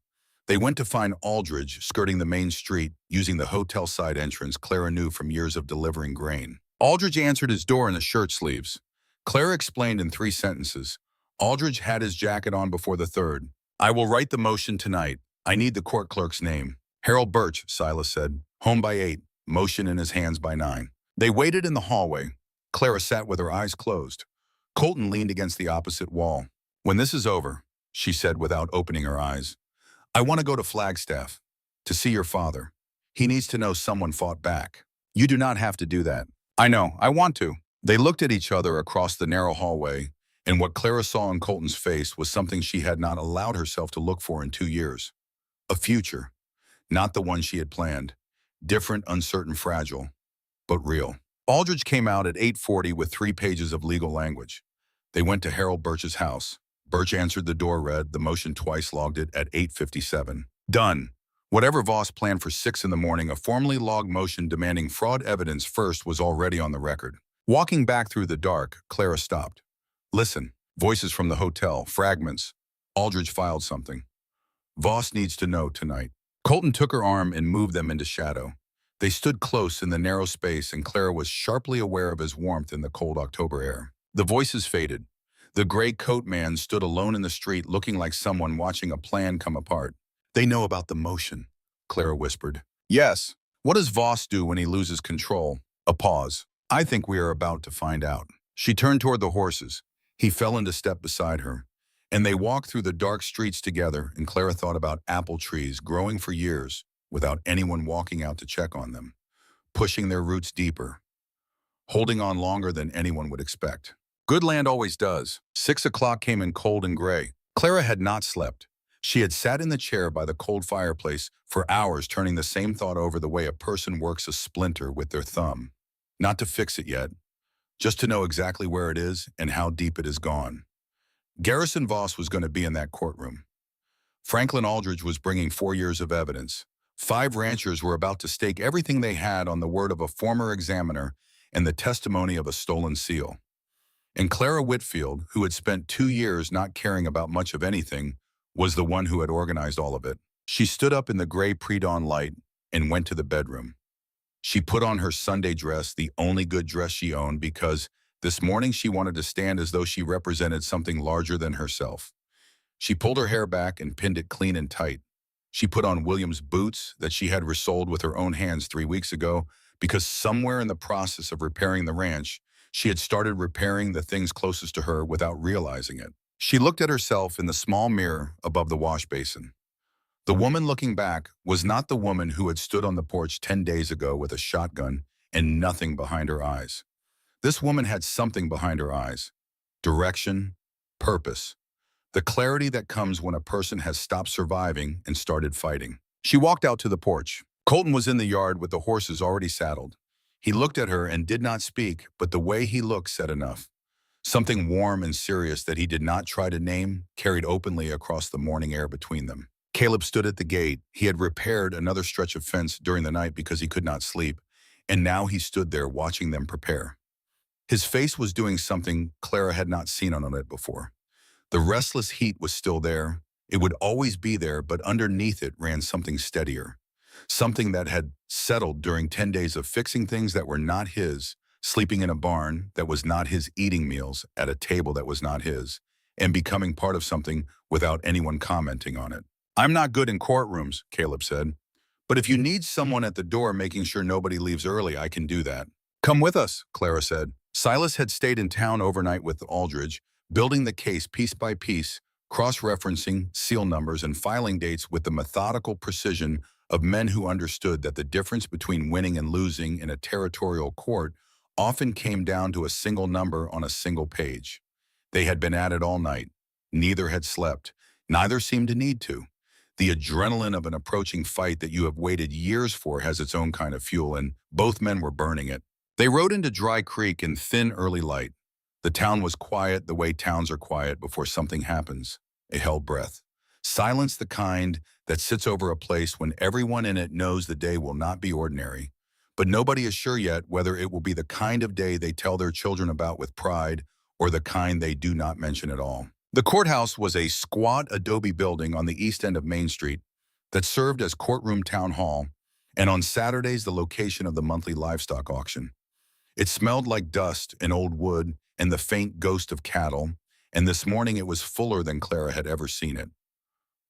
They went to find Aldridge skirting the main street using the hotel side entrance Clara knew from years of delivering grain. Aldridge answered his door in the shirt sleeves. Clara explained in 3 sentences. Aldridge had his jacket on before the 3rd. I will write the motion tonight. I need the court clerk's name. Harold Birch, Silas said. Home by 8. Motion in his hands by 9. They waited in the hallway. Clara sat with her eyes closed. Colton leaned against the opposite wall. When this is over, she said without opening her eyes, I want to go to Flagstaff, to see your father. He needs to know someone fought back. You do not have to do that. I know, I want to. They looked at each other across the narrow hallway, and what Clara saw in Colton's face was something she had not allowed herself to look for in 2 years. A future, not the one she had planned. Different, uncertain, fragile, but real. Aldridge came out at 8:40 with 3 pages of legal language. They went to Harold Birch's house. Birch answered the door, read the motion twice, logged it at 8:57. Done. Whatever Voss planned for 6 in the morning, a formally logged motion demanding fraud evidence first was already on the record. Walking back through the dark, Clara stopped. Listen. Voices from the hotel. Fragments. Aldridge filed something. Voss needs to know tonight. Colton took her arm and moved them into shadow. They stood close in the narrow space, and Clara was sharply aware of his warmth in the cold October air. The voices faded. The gray coat man stood alone in the street, looking like someone watching a plan come apart. They know about the motion, Clara whispered. Yes. What does Voss do when he loses control? A pause. I think we are about to find out. She turned toward the horses. He fell into step beside her, and they walked through the dark streets together, and Clara thought about apple trees growing for years without anyone walking out to check on them, pushing their roots deeper, holding on longer than anyone would expect. Good land always does. 6 o'clock came in cold and gray. Clara had not slept. She had sat in the chair by the cold fireplace for hours, turning the same thought over, the way a person works a splinter with their thumb. Not to fix it yet, just to know exactly where it is and how deep it has gone. Garrison Voss was going to be in that courtroom. Franklin Aldridge was bringing 4 years of evidence. 5 ranchers were about to stake everything they had on the word of a former examiner and the testimony of a stolen seal. And Clara Whitfield, who had spent 2 years not caring about much of anything, was the one who had organized all of it. She stood up in the gray pre-dawn light and went to the bedroom. She put on her Sunday dress, the only good dress she owned, because this morning she wanted to stand as though she represented something larger than herself. She pulled her hair back and pinned it clean and tight. She put on William's boots that she had resoled with her own hands 3 weeks ago, because somewhere in the process of repairing the ranch, she had started repairing the things closest to her without realizing it. She looked at herself in the small mirror above the wash basin. The woman looking back was not the woman who had stood on the porch 10 days ago with a shotgun and nothing behind her eyes. This woman had something behind her eyes: direction, purpose, the clarity that comes when a person has stopped surviving and started fighting. She walked out to the porch. Colton was in the yard with the horses already saddled. He looked at her and did not speak, but the way he looked said enough. Something warm and serious that he did not try to name carried openly across the morning air between them. Caleb stood at the gate. He had repaired another stretch of fence during the night because he could not sleep, and now he stood there watching them prepare. His face was doing something Clara had not seen on it before. The restless heat was still there. It would always be there, but underneath it ran something steadier. Something that had settled during 10 days of fixing things that were not his, sleeping in a barn that was not his, eating meals at a table that was not his, and becoming part of something without anyone commenting on it. I'm not good in courtrooms, Caleb said, but if you need someone at the door making sure nobody leaves early, I can do that. Come with us, Clara said. Silas had stayed in town overnight with Aldridge, building the case piece by piece, cross-referencing seal numbers and filing dates with the methodical precision of men who understood that the difference between winning and losing in a territorial court often came down to a single number on a single page. They had been at it all night. Neither had slept. Neither seemed to need to. The adrenaline of an approaching fight that you have waited years for has its own kind of fuel, and both men were burning it. They rode into Dry Creek in thin early light. The town was quiet the way towns are quiet before something happens. It held breath. Silence, the kind that sits over a place when everyone in it knows the day will not be ordinary. But nobody is sure yet whether it will be the kind of day they tell their children about with pride or the kind they do not mention at all. The courthouse was a squat adobe building on the east end of Main Street that served as courtroom town hall, and on Saturdays the location of the monthly livestock auction. It smelled like dust and old wood and the faint ghost of cattle, and this morning it was fuller than Clara had ever seen it.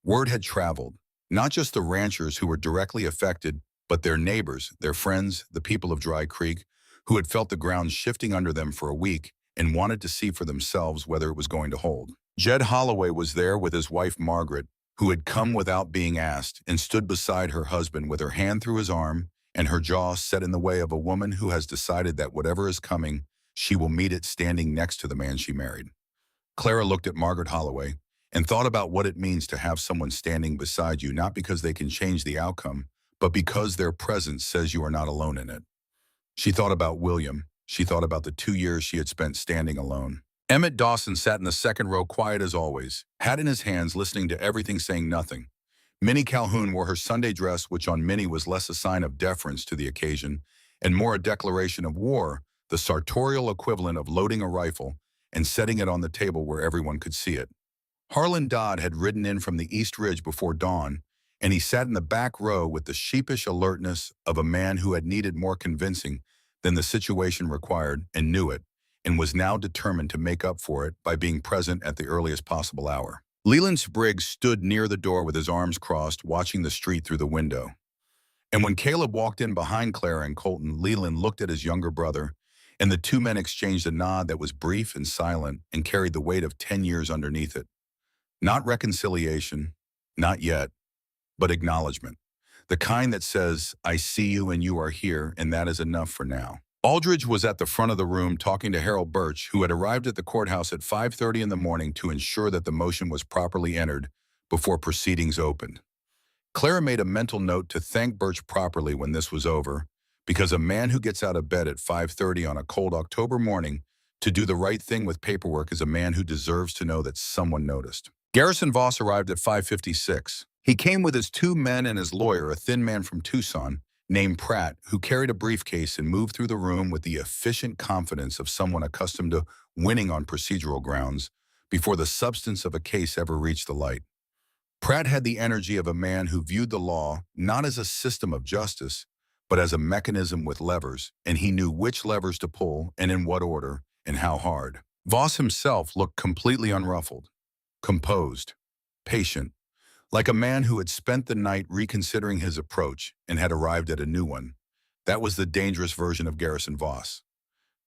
Word had traveled, not just the ranchers who were directly affected, but their neighbors, their friends, the people of Dry Creek, who had felt the ground shifting under them for a week and wanted to see for themselves whether it was going to hold. Jed Holloway was there with his wife Margaret, who had come without being asked and stood beside her husband with her hand through his arm and her jaw set in the way of a woman who has decided that whatever is coming, she will meet it standing next to the man she married. Clara looked at Margaret Holloway and thought about what it means to have someone standing beside you, not because they can change the outcome, but because their presence says you are not alone in it. She thought about William. She thought about the 2 years she had spent standing alone. Emmett Dawson sat in the second row, quiet as always, hat in his hands, listening to everything, saying nothing. Minnie Calhoun wore her Sunday dress, which on Minnie was less a sign of deference to the occasion and more a declaration of war, the sartorial equivalent of loading a rifle and setting it on the table where everyone could see it. Harlan Dodd had ridden in from the East Ridge before dawn, and he sat in the back row with the sheepish alertness of a man who had needed more convincing than the situation required and knew it, and was now determined to make up for it by being present at the earliest possible hour. Leland Spriggs stood near the door with his arms crossed, watching the street through the window. And when Caleb walked in behind Clara and Colton, Leland looked at his younger brother, and the two men exchanged a nod that was brief and silent and carried the weight of 10 years underneath it. Not reconciliation, not yet, but acknowledgement. The kind that says, I see you and you are here, and that is enough for now. Aldridge was at the front of the room talking to Harold Birch, who had arrived at the courthouse at 5:30 in the morning to ensure that the motion was properly entered before proceedings opened. Clara made a mental note to thank Birch properly when this was over, because a man who gets out of bed at 5:30 on a cold October morning to do the right thing with paperwork is a man who deserves to know that someone noticed. Garrison Voss arrived at 5:56. He came with his two men and his lawyer, a thin man from Tucson, named Pratt, who carried a briefcase and moved through the room with the efficient confidence of someone accustomed to winning on procedural grounds before the substance of a case ever reached the light. Pratt had the energy of a man who viewed the law not as a system of justice, but as a mechanism with levers, and he knew which levers to pull and in what order and how hard. Voss himself looked completely unruffled, composed, patient, like a man who had spent the night reconsidering his approach and had arrived at a new one. That was the dangerous version of Garrison Voss.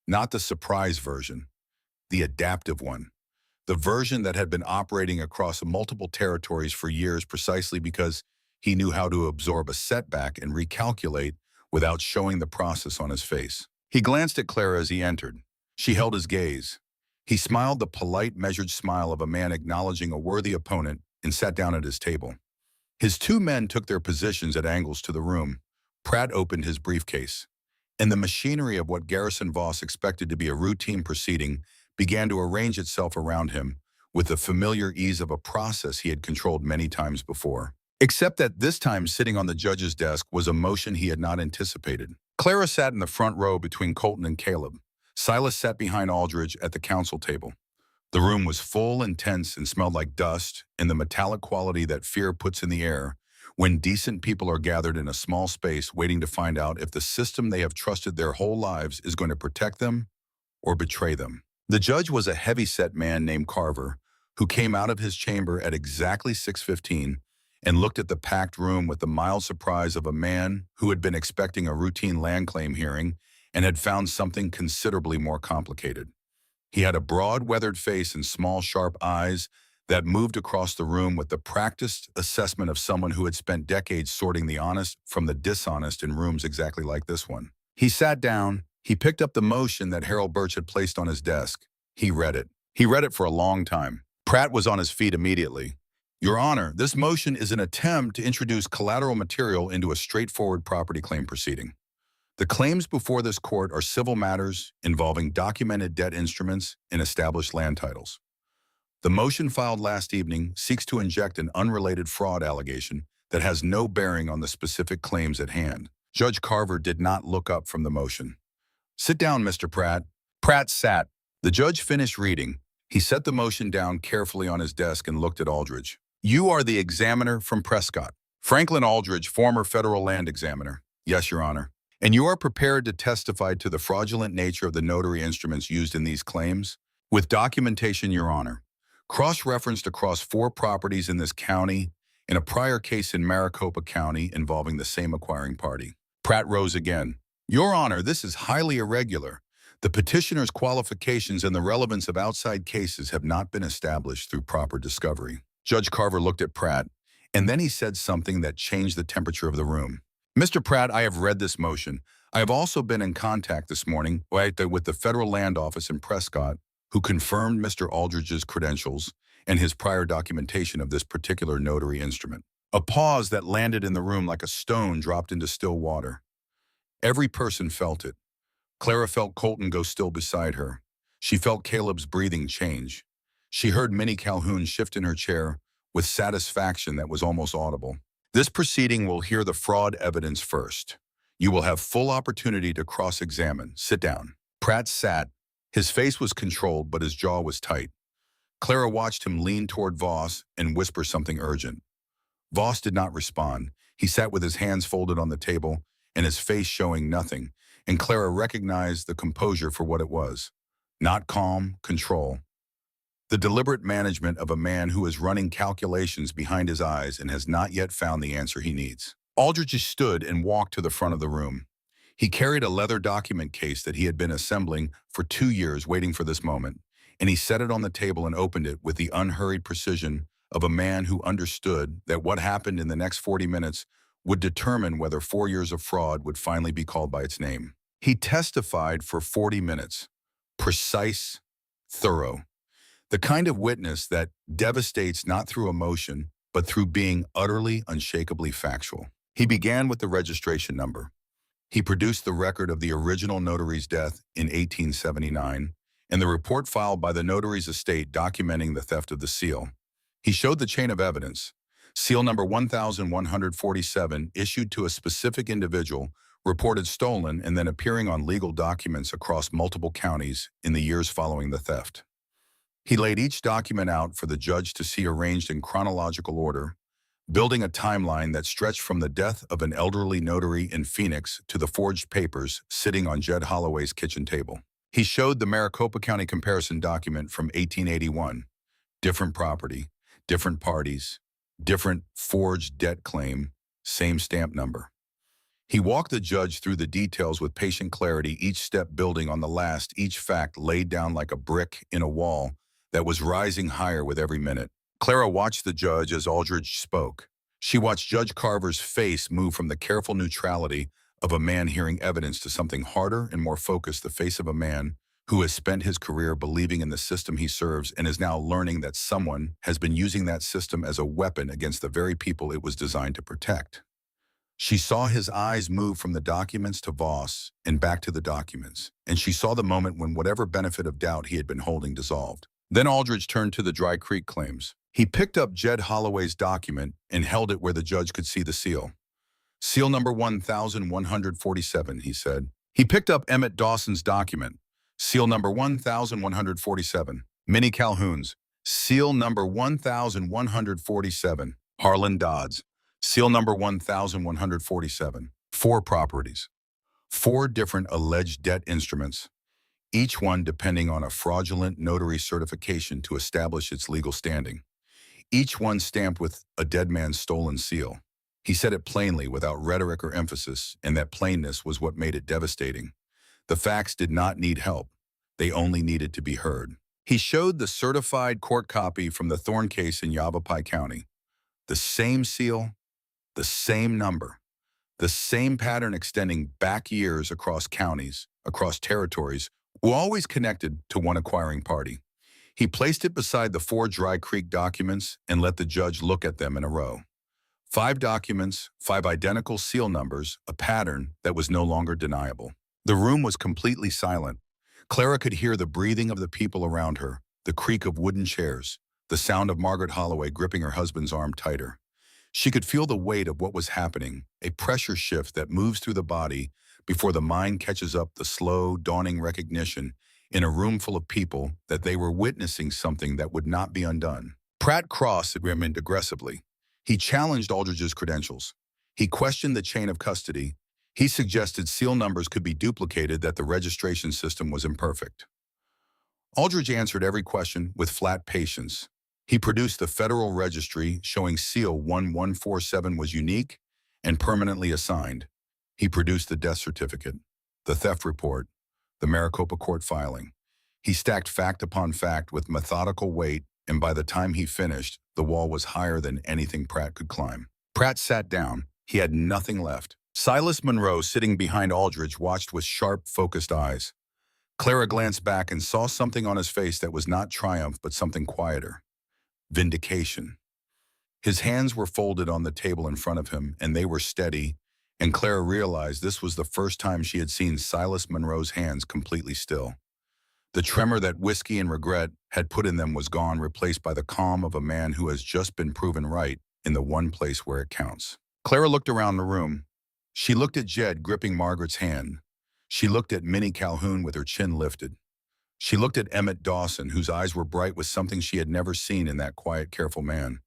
Not the surprise version, the adaptive one. The version that had been operating across multiple territories for years precisely because he knew how to absorb a setback and recalculate without showing the process on his face. He glanced at Clara as he entered. She held his gaze. He smiled the polite, measured smile of a man acknowledging a worthy opponent and sat down at his table. His two men took their positions at angles to the room. Pratt opened his briefcase, and the machinery of what Garrison Voss expected to be a routine proceeding began to arrange itself around him with the familiar ease of a process he had controlled many times before. Except that this time sitting on the judge's desk was a motion he had not anticipated. Clara sat in the front row between Colton and Caleb. Silas sat behind Aldridge at the counsel table. The room was full and tense and smelled like dust and the metallic quality that fear puts in the air when decent people are gathered in a small space waiting to find out if the system they have trusted their whole lives is going to protect them or betray them. The judge was a heavy-set man named Carver, who came out of his chamber at exactly 6:15 and looked at the packed room with the mild surprise of a man who had been expecting a routine land claim hearing and had found something considerably more complicated. He had a broad, weathered face and small, sharp eyes that moved across the room with the practiced assessment of someone who had spent decades sorting the honest from the dishonest in rooms exactly like this one. He sat down. He picked up the motion that Harold Birch had placed on his desk. He read it. He read it for a long time. Pratt was on his feet immediately. Your Honor, this motion is an attempt to introduce collateral material into a straightforward property claim proceeding. The claims before this court are civil matters involving documented debt instruments and established land titles. The motion filed last evening seeks to inject an unrelated fraud allegation that has no bearing on the specific claims at hand. Judge Carver did not look up from the motion. Sit down, Mr. Pratt. Pratt sat. The judge finished reading. He set the motion down carefully on his desk and looked at Aldridge. You are the examiner from Prescott. Franklin Aldridge, former federal land examiner. Yes, Your Honor. And you are prepared to testify to the fraudulent nature of the notary instruments used in these claims? With documentation, Your Honor. Cross-referenced across 4 properties in this county and a prior case in Maricopa County involving the same acquiring party. Pratt rose again. Your Honor, this is highly irregular. The petitioner's qualifications and the relevance of outside cases have not been established through proper discovery. Judge Carver looked at Pratt, and then he said something that changed the temperature of the room. Mr. Pratt, I have read this motion. I have also been in contact this morning with the Federal Land Office in Prescott, who confirmed Mr. Aldridge's credentials and his prior documentation of this particular notary instrument. A pause that landed in the room like a stone dropped into still water. Every person felt it. Clara felt Colton go still beside her. She felt Caleb's breathing change. She heard Minnie Calhoun shift in her chair with satisfaction that was almost audible. This proceeding will hear the fraud evidence first. You will have full opportunity to cross-examine. Sit down. Pratt sat. His face was controlled, but his jaw was tight. Clara watched him lean toward Voss and whisper something urgent. Voss did not respond. He sat with his hands folded on the table and his face showing nothing, and Clara recognized the composure for what it was. Not calm, control. The deliberate management of a man who is running calculations behind his eyes and has not yet found the answer he needs. Aldrich stood and walked to the front of the room. He carried a leather document case that he had been assembling for 2 years waiting for this moment, and he set it on the table and opened it with the unhurried precision of a man who understood that what happened in the next 40 minutes would determine whether 4 years of fraud would finally be called by its name. He testified for 40 minutes, precise, thorough, the kind of witness that devastates not through emotion, but through being utterly, unshakably factual. He began with the registration number. He produced the record of the original notary's death in 1879 and the report filed by the notary's estate documenting the theft of the seal. He showed the chain of evidence. Seal number 1147 issued to a specific individual, reported stolen and then appearing on legal documents across multiple counties in the years following the theft. He laid each document out for the judge to see arranged in chronological order, building a timeline that stretched from the death of an elderly notary in Phoenix to the forged papers sitting on Jed Holloway's kitchen table. He showed the Maricopa County comparison document from 1881, different property, different parties, different forged debt claim, same stamp number. He walked the judge through the details with patient clarity, each step building on the last, each fact laid down like a brick in a wall that was rising higher with every minute. Clara watched the judge as Aldrich spoke. She watched Judge Carver's face move from the careful neutrality of a man hearing evidence to something harder and more focused, the face of a man who has spent his career believing in the system he serves and is now learning that someone has been using that system as a weapon against the very people it was designed to protect. She saw his eyes move from the documents to Voss and back to the documents, and she saw the moment when whatever benefit of doubt he had been holding dissolved. Then Aldrich turned to the Dry Creek claims. He picked up Jed Holloway's document and held it where the judge could see the seal. Seal number 1147, he said. He picked up Emmett Dawson's document. Seal number 1147. Minnie Calhoun's. Seal number 1147. Harlan Dodd's. Seal number 1147. 4 properties. 4 different alleged debt instruments, each one depending on a fraudulent notary certification to establish its legal standing. Each one stamped with a dead man's stolen seal. He said it plainly without rhetoric or emphasis, and that plainness was what made it devastating. The facts did not need help. They only needed to be heard. He showed the certified court copy from the Thorne case in Yavapai County. The same seal, the same number, the same pattern extending back years across counties, across territories, were always connected to one acquiring party. He placed it beside the 4 Dry Creek documents and let the judge look at them in a row. 5 documents, 5 identical seal numbers, a pattern that was no longer deniable. The room was completely silent. Clara could hear the breathing of the people around her, the creak of wooden chairs, the sound of Margaret Holloway gripping her husband's arm tighter. She could feel the weight of what was happening, a pressure shift that moves through the body before the mind catches up the slow, dawning recognition in a room full of people that they were witnessing something that would not be undone. Pratt crossed agreement aggressively. He challenged Aldrich's credentials. He questioned the chain of custody. He suggested seal numbers could be duplicated, that the registration system was imperfect. Aldrich answered every question with flat patience. He produced the federal registry showing seal 1147 was unique and permanently assigned. He produced the death certificate, the theft report, the Maricopa court filing. He stacked fact upon fact with methodical weight, and by the time he finished, the wall was higher than anything Pratt could climb. Pratt sat down. He had nothing left. Silas Monroe, sitting behind Aldrich, watched with sharp, focused eyes. Clara glanced back and saw something on his face that was not triumph, but something quieter. Vindication. His hands were folded on the table in front of him, and they were steady, and Clara realized this was the first time she had seen Silas Monroe's hands completely still. The tremor that whiskey and regret had put in them was gone, replaced by the calm of a man who has just been proven right in the one place where it counts. Clara looked around the room. She looked at Jed gripping Margaret's hand. She looked at Minnie Calhoun with her chin lifted. She looked at Emmett Dawson, whose eyes were bright with something she had never seen in that quiet, careful man.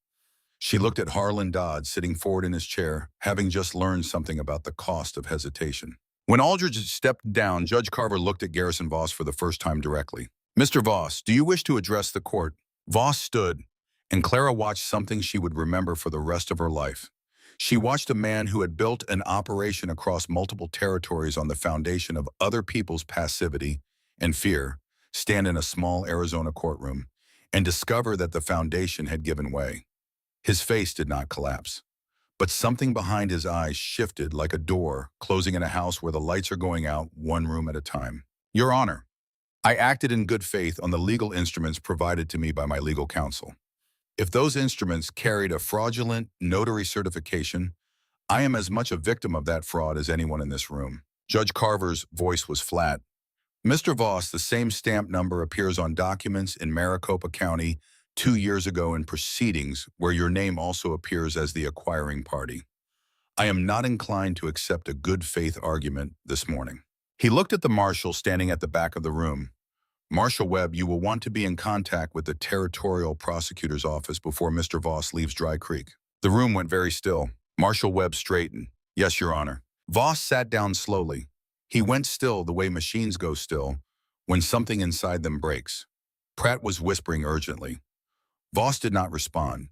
She looked at Harlan Dodd sitting forward in his chair, having just learned something about the cost of hesitation. When Aldridge stepped down, Judge Carver looked at Garrison Voss for the first time directly. Mr. Voss, do you wish to address the court? Voss stood, and Clara watched something she would remember for the rest of her life. She watched a man who had built an operation across multiple territories on the foundation of other people's passivity and fear stand in a small Arizona courtroom and discover that the foundation had given way. His face did not collapse, but something behind his eyes shifted like a door closing in a house where the lights are going out one room at a time. Your Honor, I acted in good faith on the legal instruments provided to me by my legal counsel. If those instruments carried a fraudulent notary certification, I am as much a victim of that fraud as anyone in this room. Judge Carver's voice was flat. Mr. Voss, the same stamp number appears on documents in Maricopa County 2 years ago in proceedings where your name also appears as the acquiring party. I am not inclined to accept a good faith argument this morning. He looked at the marshal standing at the back of the room. Marshal Webb, you will want to be in contact with the territorial prosecutor's office before Mr. Voss leaves Dry Creek. The room went very still. Marshal Webb straightened. Yes, Your Honor. Voss sat down slowly. He went still the way machines go still when something inside them breaks. Pratt was whispering urgently. Voss did not respond.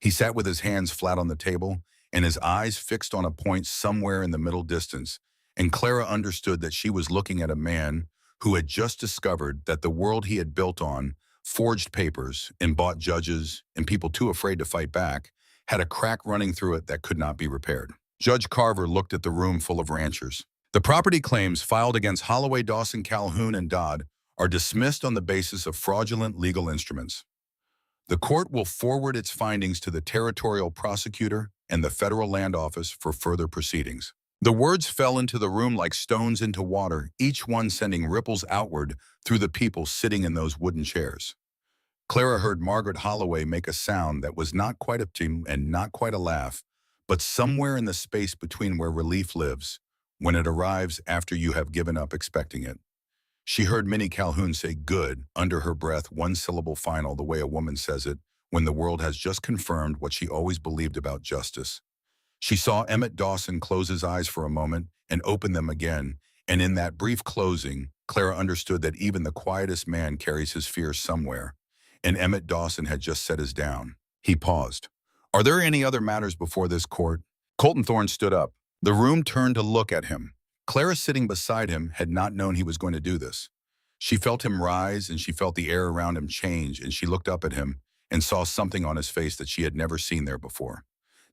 He sat with his hands flat on the table and his eyes fixed on a point somewhere in the middle distance, and Clara understood that she was looking at a man who had just discovered that the world he had built on, forged papers and bought judges and people too afraid to fight back, had a crack running through it that could not be repaired. Judge Carver looked at the room full of ranchers. The property claims filed against Holloway, Dawson, Calhoun, and Dodd are dismissed on the basis of fraudulent legal instruments. The court will forward its findings to the territorial prosecutor and the federal land office for further proceedings. The words fell into the room like stones into water, each one sending ripples outward through the people sitting in those wooden chairs. Clara heard Margaret Holloway make a sound that was not quite a tim and not quite a laugh, but somewhere in the space between where relief lives, when it arrives after you have given up expecting it. She heard Minnie Calhoun say good under her breath, one syllable final, the way a woman says it when the world has just confirmed what she always believed about justice. She saw Emmett Dawson close his eyes for a moment and open them again, and in that brief closing, Clara understood that even the quietest man carries his fears somewhere, and Emmett Dawson had just set his down. He paused. Are there any other matters before this court? Colton Thorne stood up. The room turned to look at him. Clara, sitting beside him, had not known he was going to do this. She felt him rise, and she felt the air around him change, and she looked up at him and saw something on his face that she had never seen there before.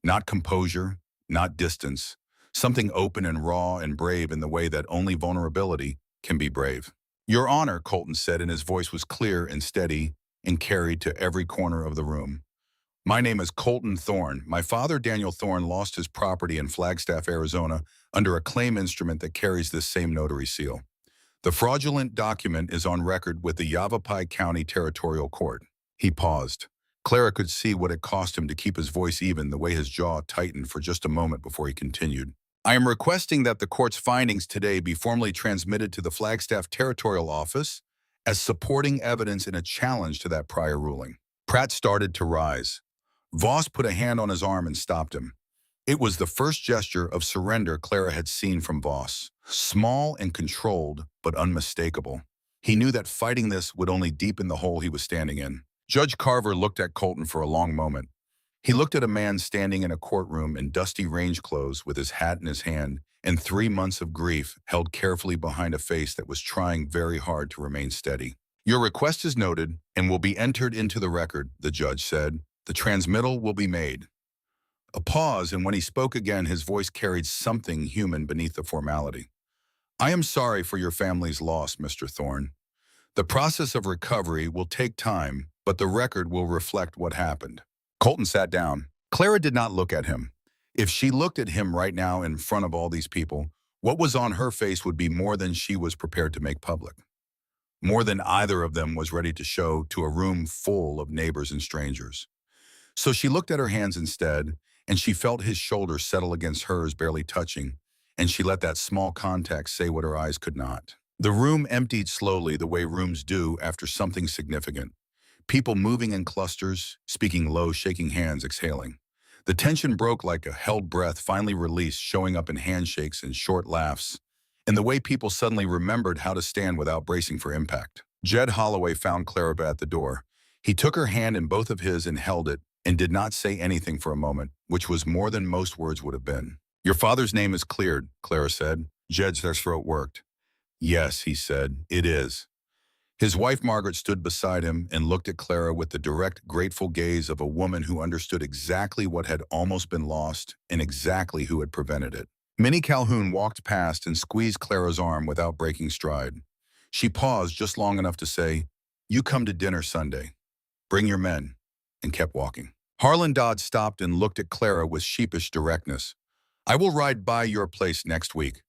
Not composure, not distance, something open and raw and brave in the way that only vulnerability can be brave. Your Honor, Colton said, and his voice was clear and steady and carried to every corner of the room. My name is Colton Thorne. My father, Daniel Thorne, lost his property in Flagstaff, Arizona, under a claim instrument that carries this same notary seal. The fraudulent document is on record with the Yavapai County Territorial Court. He paused. Clara could see what it cost him to keep his voice even, the way his jaw tightened for just a moment before he continued. I am requesting that the court's findings today be formally transmitted to the Flagstaff Territorial Office as supporting evidence in a challenge to that prior ruling. Pratt started to rise. Voss put a hand on his arm and stopped him. It was the first gesture of surrender Clara had seen from Voss. Small and controlled, but unmistakable. He knew that fighting this would only deepen the hole he was standing in. Judge Carver looked at Colton for a long moment. He looked at a man standing in a courtroom in dusty range clothes with his hat in his hand and 3 months of grief held carefully behind a face that was trying very hard to remain steady. Your request is noted and will be entered into the record, the judge said. The transmittal will be made. A pause, and when he spoke again, his voice carried something human beneath the formality. I am sorry for your family's loss, Mr. Thorne. The process of recovery will take time, but the record will reflect what happened. Colton sat down. Clara did not look at him. If she looked at him right now in front of all these people, what was on her face would be more than she was prepared to make public. More than either of them was ready to show to a room full of neighbors and strangers. So she looked at her hands instead, and she felt his shoulder settle against hers, barely touching, and she let that small contact say what her eyes could not. The room emptied slowly the way rooms do after something significant. People moving in clusters, speaking low, shaking hands, exhaling. The tension broke like a held breath finally released, showing up in handshakes and short laughs, and the way people suddenly remembered how to stand without bracing for impact. Jed Holloway found Clara at the door. He took her hand in both of his and held it, and did not say anything for a moment, which was more than most words would have been. "Your father's name is cleared," Clara said. Jed's throat worked. "Yes," he said, "it is." His wife Margaret stood beside him and looked at Clara with the direct, grateful gaze of a woman who understood exactly what had almost been lost and exactly who had prevented it. Minnie Calhoun walked past and squeezed Clara's arm without breaking stride. She paused just long enough to say, "You come to dinner Sunday. Bring your men," and kept walking. Harlan Dodd stopped and looked at Clara with sheepish directness. "I will ride by your place next week.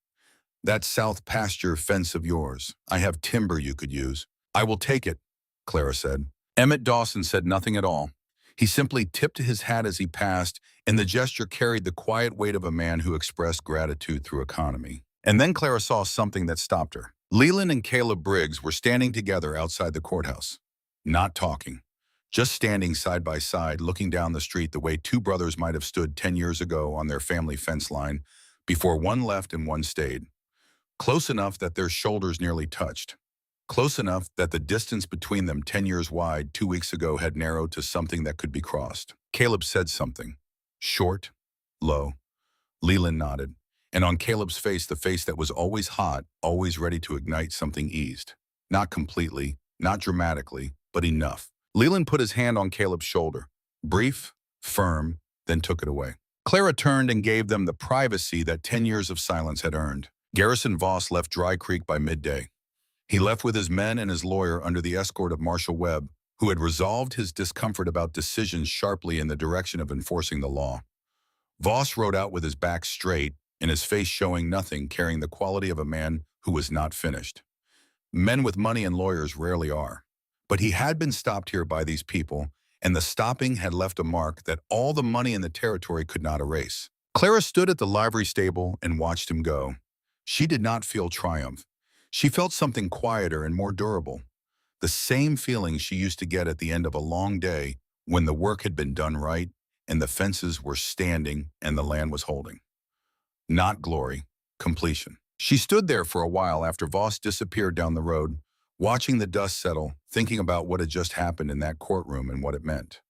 That south pasture fence of yours. I have timber you could use." "I will take it," Clara said. Emmett Dawson said nothing at all. He simply tipped his hat as he passed, and the gesture carried the quiet weight of a man who expressed gratitude through economy. And then Clara saw something that stopped her. Leland and Caleb Briggs were standing together outside the courthouse. Not talking. Just standing side by side, looking down the street the way two brothers might have stood 10 years ago on their family fence line, before one left and one stayed. Close enough that their shoulders nearly touched. Close enough that the distance between them 10 years wide 2 weeks ago had narrowed to something that could be crossed. Caleb said something. Short, low. Leland nodded. And on Caleb's face, the face that was always hot, always ready to ignite, something eased. Not completely, not dramatically, but enough. Leland put his hand on Caleb's shoulder. Brief, firm, then took it away. Clara turned and gave them the privacy that 10 years of silence had earned. Garrison Voss left Dry Creek by midday. He left with his men and his lawyer under the escort of Marshal Webb, who had resolved his discomfort about decisions sharply in the direction of enforcing the law. Voss rode out with his back straight and his face showing nothing, carrying the quality of a man who was not finished. Men with money and lawyers rarely are. But he had been stopped here by these people, and the stopping had left a mark that all the money in the territory could not erase. Clara stood at the livery stable and watched him go. She did not feel triumph. She felt something quieter and more durable. The same feeling she used to get at the end of a long day when the work had been done right and the fences were standing and the land was holding. Not glory, completion. She stood there for a while after Voss disappeared down the road, watching the dust settle, thinking about what had just happened in that courtroom and what it meant.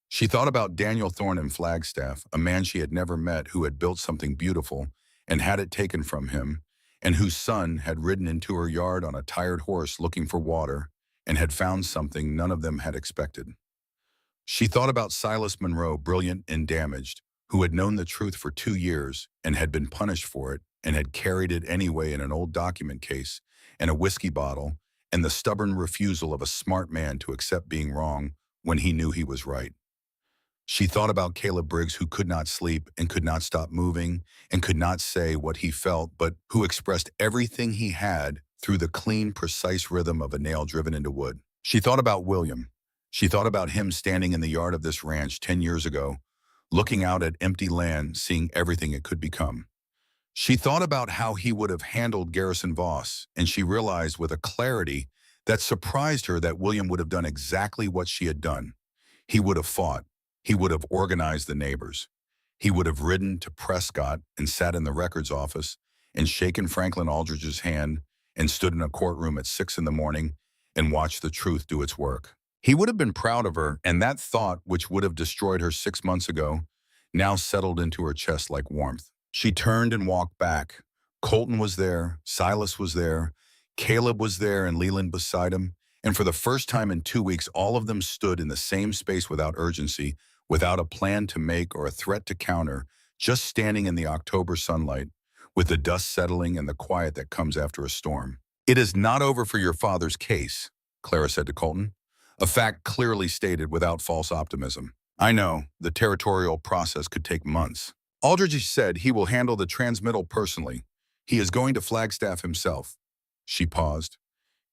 She thought about Daniel Thorne in Flagstaff, a man she had never met who had built something beautiful and had it taken from him, and whose son had ridden into her yard on a tired horse looking for water and had found something none of them had expected. She thought about Silas Monroe, brilliant and damaged, who had known the truth for 2 years and had been punished for it and had carried it anyway in an old document case and a whiskey bottle, and the stubborn refusal of a smart man to accept being wrong when he knew he was right. She thought about Caleb Briggs, who could not sleep and could not stop moving and could not say what he felt, but who expressed everything he had through the clean, precise rhythm of a nail driven into wood. She thought about William. She thought about him standing in the yard of this ranch 10 years ago, looking out at empty land, seeing everything it could become. She thought about how he would have handled Garrison Voss, and she realized with a clarity that surprised her that William would have done exactly what she had done. He would have fought. He would have organized the neighbors. He would have ridden to Prescott and sat in the records office and shaken Franklin Aldridge's hand and stood in a courtroom at 6 in the morning and watched the truth do its work. He would have been proud of her, and that thought, which would have destroyed her 6 months ago, now settled into her chest like warmth. She turned and walked back. Colton was there, Silas was there, Caleb was there, and Leland beside him. And for the first time in 2 weeks, all of them stood in the same space without urgency, without a plan to make or a threat to counter, just standing in the October sunlight, with the dust settling and the quiet that comes after a storm. "It is not over for your father's case," Clara said to Colton, a fact clearly stated without false optimism. "I know, the territorial process could take months. Aldridge said he will handle the transmittal personally. He is going to Flagstaff himself." She paused.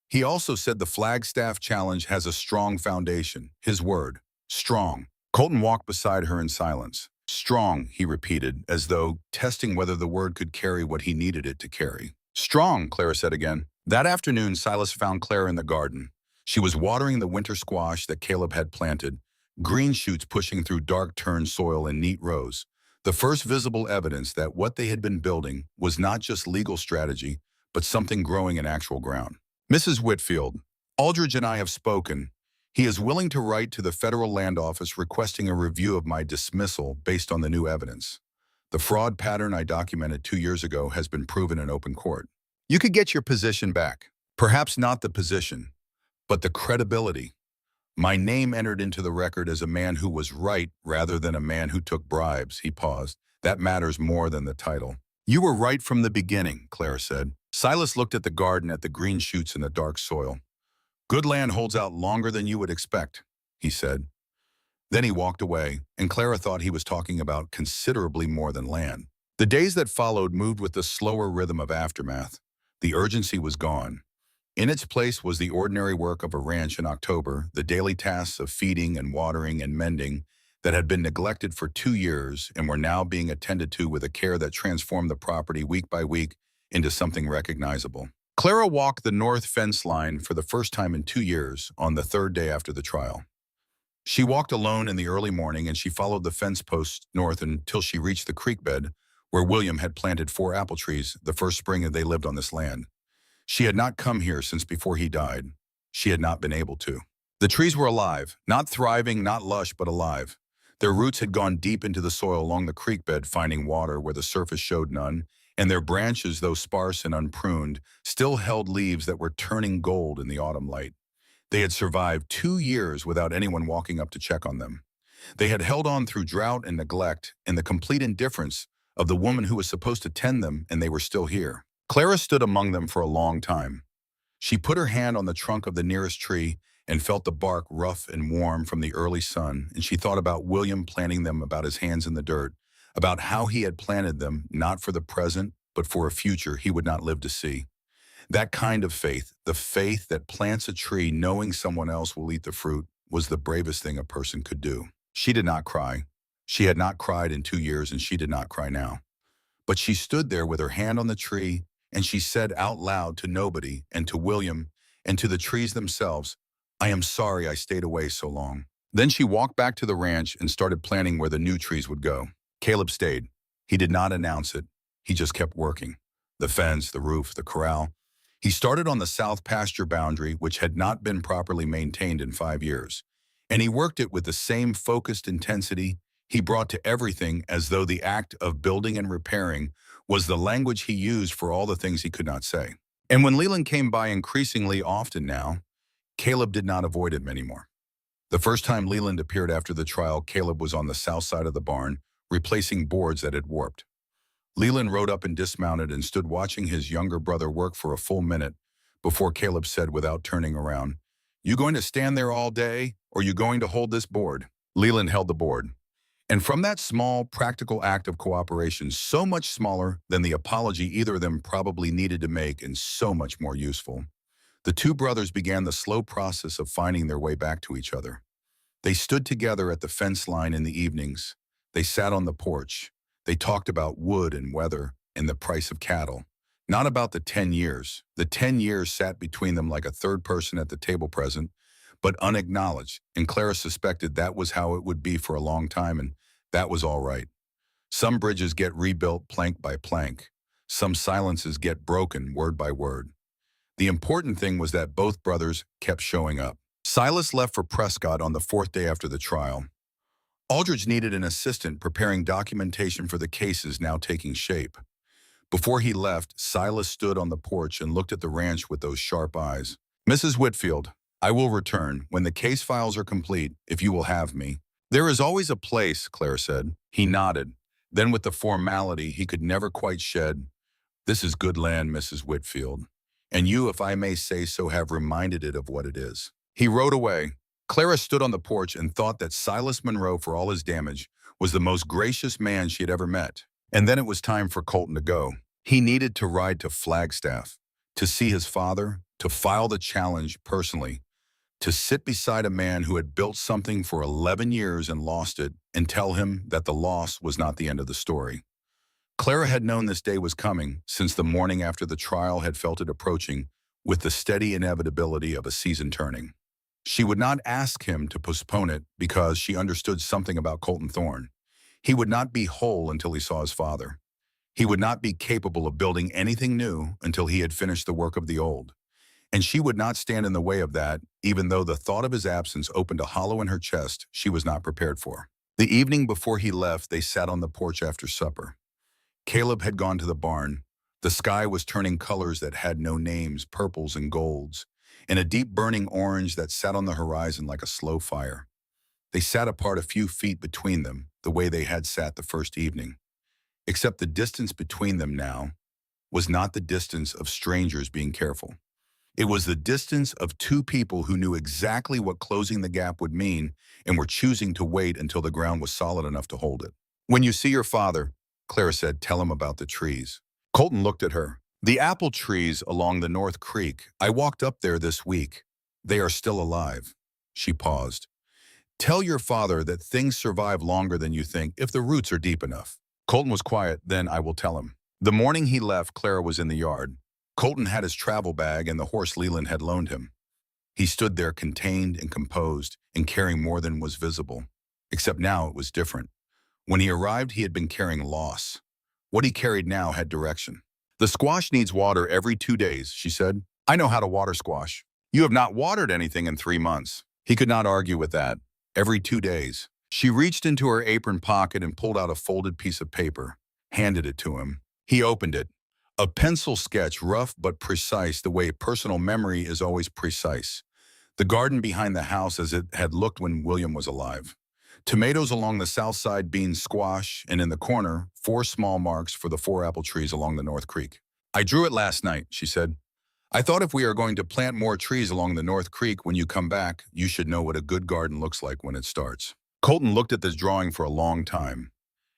"He also said the Flagstaff challenge has a strong foundation. His word. Strong." Colton walked beside her in silence. "Strong," he repeated, as though testing whether the word could carry what he needed it to carry. "Strong," Clara said again. That afternoon, Silas found Clara in the garden. She was watering the winter squash that Caleb had planted, green shoots pushing through dark-turned soil in neat rows, the first visible evidence that what they had been building was not just legal strategy, but something growing in actual ground. Mrs. Whitfield, Aldridge and I have spoken. He is willing to write to the Federal Land Office requesting a review of my dismissal based on the new evidence. The fraud pattern I documented 2 years ago has been proven in open court. You could get your position back. Perhaps not the position, but the credibility. My name entered into the record as a man who was right rather than a man who took bribes, he paused. That matters more than the title. You were right from the beginning, Clara said. Silas looked at the garden, at the green shoots in the dark soil. Good land holds out longer than you would expect, he said. Then he walked away, and Clara thought he was talking about considerably more than land. The days that followed moved with the slower rhythm of aftermath. The urgency was gone. In its place was the ordinary work of a ranch in October, the daily tasks of feeding and watering and mending that had been neglected for 2 years and were now being attended to with a care that transformed the property week by week into something recognizable. Clara walked the north fence line for the first time in 2 years on the third day after the trial. She walked alone in the early morning, and she followed the fence posts north until she reached the creek bed where William had planted 4 apple trees the first spring that they lived on this land. She had not come here since before he died. She had not been able to. The trees were alive, not thriving, not lush, but alive. Their roots had gone deep into the soil along the creek bed, finding water where the surface showed none, and their branches, though sparse and unpruned, still held leaves that were turning gold in the autumn light. They had survived 2 years without anyone walking up to check on them. They had held on through drought and neglect and the complete indifference of the woman who was supposed to tend them, and they were still here. Clara stood among them for a long time. She put her hand on the trunk of the nearest tree and felt the bark rough and warm from the early sun, and she thought about William planting them, about his hands in the dirt, about how he had planted them, not for the present, but for a future he would not live to see. That kind of faith, the faith that plants a tree knowing someone else will eat the fruit, was the bravest thing a person could do. She did not cry. She had not cried in 2 years, and she did not cry now. But she stood there with her hand on the tree, and she said out loud to nobody and to William and to the trees themselves, "I am sorry I stayed away so long." Then she walked back to the ranch and started planning where the new trees would go. Caleb stayed. He did not announce it. He just kept working. The fence, the roof, the corral. He started on the south pasture boundary, which had not been properly maintained in 5 years. And he worked it with the same focused intensity he brought to everything, as though the act of building and repairing was the language he used for all the things he could not say. And when Leland came by increasingly often now, Caleb did not avoid him anymore. The first time Leland appeared after the trial, Caleb was on the south side of the barn, replacing boards that had warped. Leland rode up and dismounted and stood watching his younger brother work for a full minute before Caleb said without turning around, "You going to stand there all day, or you going to hold this board?" Leland held the board. And from that small, practical act of cooperation, so much smaller than the apology either of them probably needed to make and so much more useful, the two brothers began the slow process of finding their way back to each other. They stood together at the fence line in the evenings. They sat on the porch. They talked about wood and weather and the price of cattle, not about the 10 years. The 10 years sat between them like a third person at the table present, but unacknowledged, and Clara suspected that was how it would be for a long time, and that was all right. Some bridges get rebuilt plank by plank. Some silences get broken word by word. The important thing was that both brothers kept showing up. Silas left for Prescott on the 4th day after the trial. Aldridge needed an assistant preparing documentation for the cases now taking shape. Before he left, Silas stood on the porch and looked at the ranch with those sharp eyes. "Mrs. Whitfield, I will return when the case files are complete, if you will have me." "There is always a place," Claire said. He nodded. Then with the formality he could never quite shed, "This is good land, Mrs. Whitfield. And you, if I may say so, have reminded it of what it is." He rode away. Clara stood on the porch and thought that Silas Monroe, for all his damage, was the most gracious man she had ever met. And then it was time for Colton to go. He needed to ride to Flagstaff, to see his father, to file the challenge personally, to sit beside a man who had built something for 11 years and lost it, and tell him that the loss was not the end of the story. Clara had known this day was coming since the morning after the trial, had felt it approaching with the steady inevitability of a season turning. She would not ask him to postpone it because she understood something about Colton Thorne. He would not be whole until he saw his father. He would not be capable of building anything new until he had finished the work of the old. And she would not stand in the way of that, even though the thought of his absence opened a hollow in her chest she was not prepared for. The evening before he left, they sat on the porch after supper. Caleb had gone to the barn. The sky was turning colors that had no names, purples and golds, and a deep burning orange that sat on the horizon like a slow fire. They sat apart a few feet between them, the way they had sat the first evening. Except the distance between them now was not the distance of strangers being careful. It was the distance of two people who knew exactly what closing the gap would mean and were choosing to wait until the ground was solid enough to hold it. "When you see your father," Clara said, "tell him about the trees." Colton looked at her. "The apple trees along the North Creek. I walked up there this week. They are still alive." She paused. "Tell your father that things survive longer than you think if the roots are deep enough." Colton was quiet. "Then I will tell him." The morning he left, Clara was in the yard. Colton had his travel bag and the horse Leland had loaned him. He stood there contained and composed and carrying more than was visible. Except now it was different. When he arrived, he had been carrying loss. What he carried now had direction. "The squash needs water every 2 days," she said. "I know how to water squash. You have not watered anything in 3 months." He could not argue with that. Every 2 days. She reached into her apron pocket and pulled out a folded piece of paper, handed it to him. He opened it. A pencil sketch, rough but precise the way personal memory is always precise. The garden behind the house as it had looked when William was alive. Tomatoes along the south side, beans, squash, and in the corner, 4 small marks for the 4 apple trees along the North Creek. "I drew it last night," she said. "I thought if we are going to plant more trees along the North Creek when you come back, you should know what a good garden looks like when it starts." Colton looked at this drawing for a long time.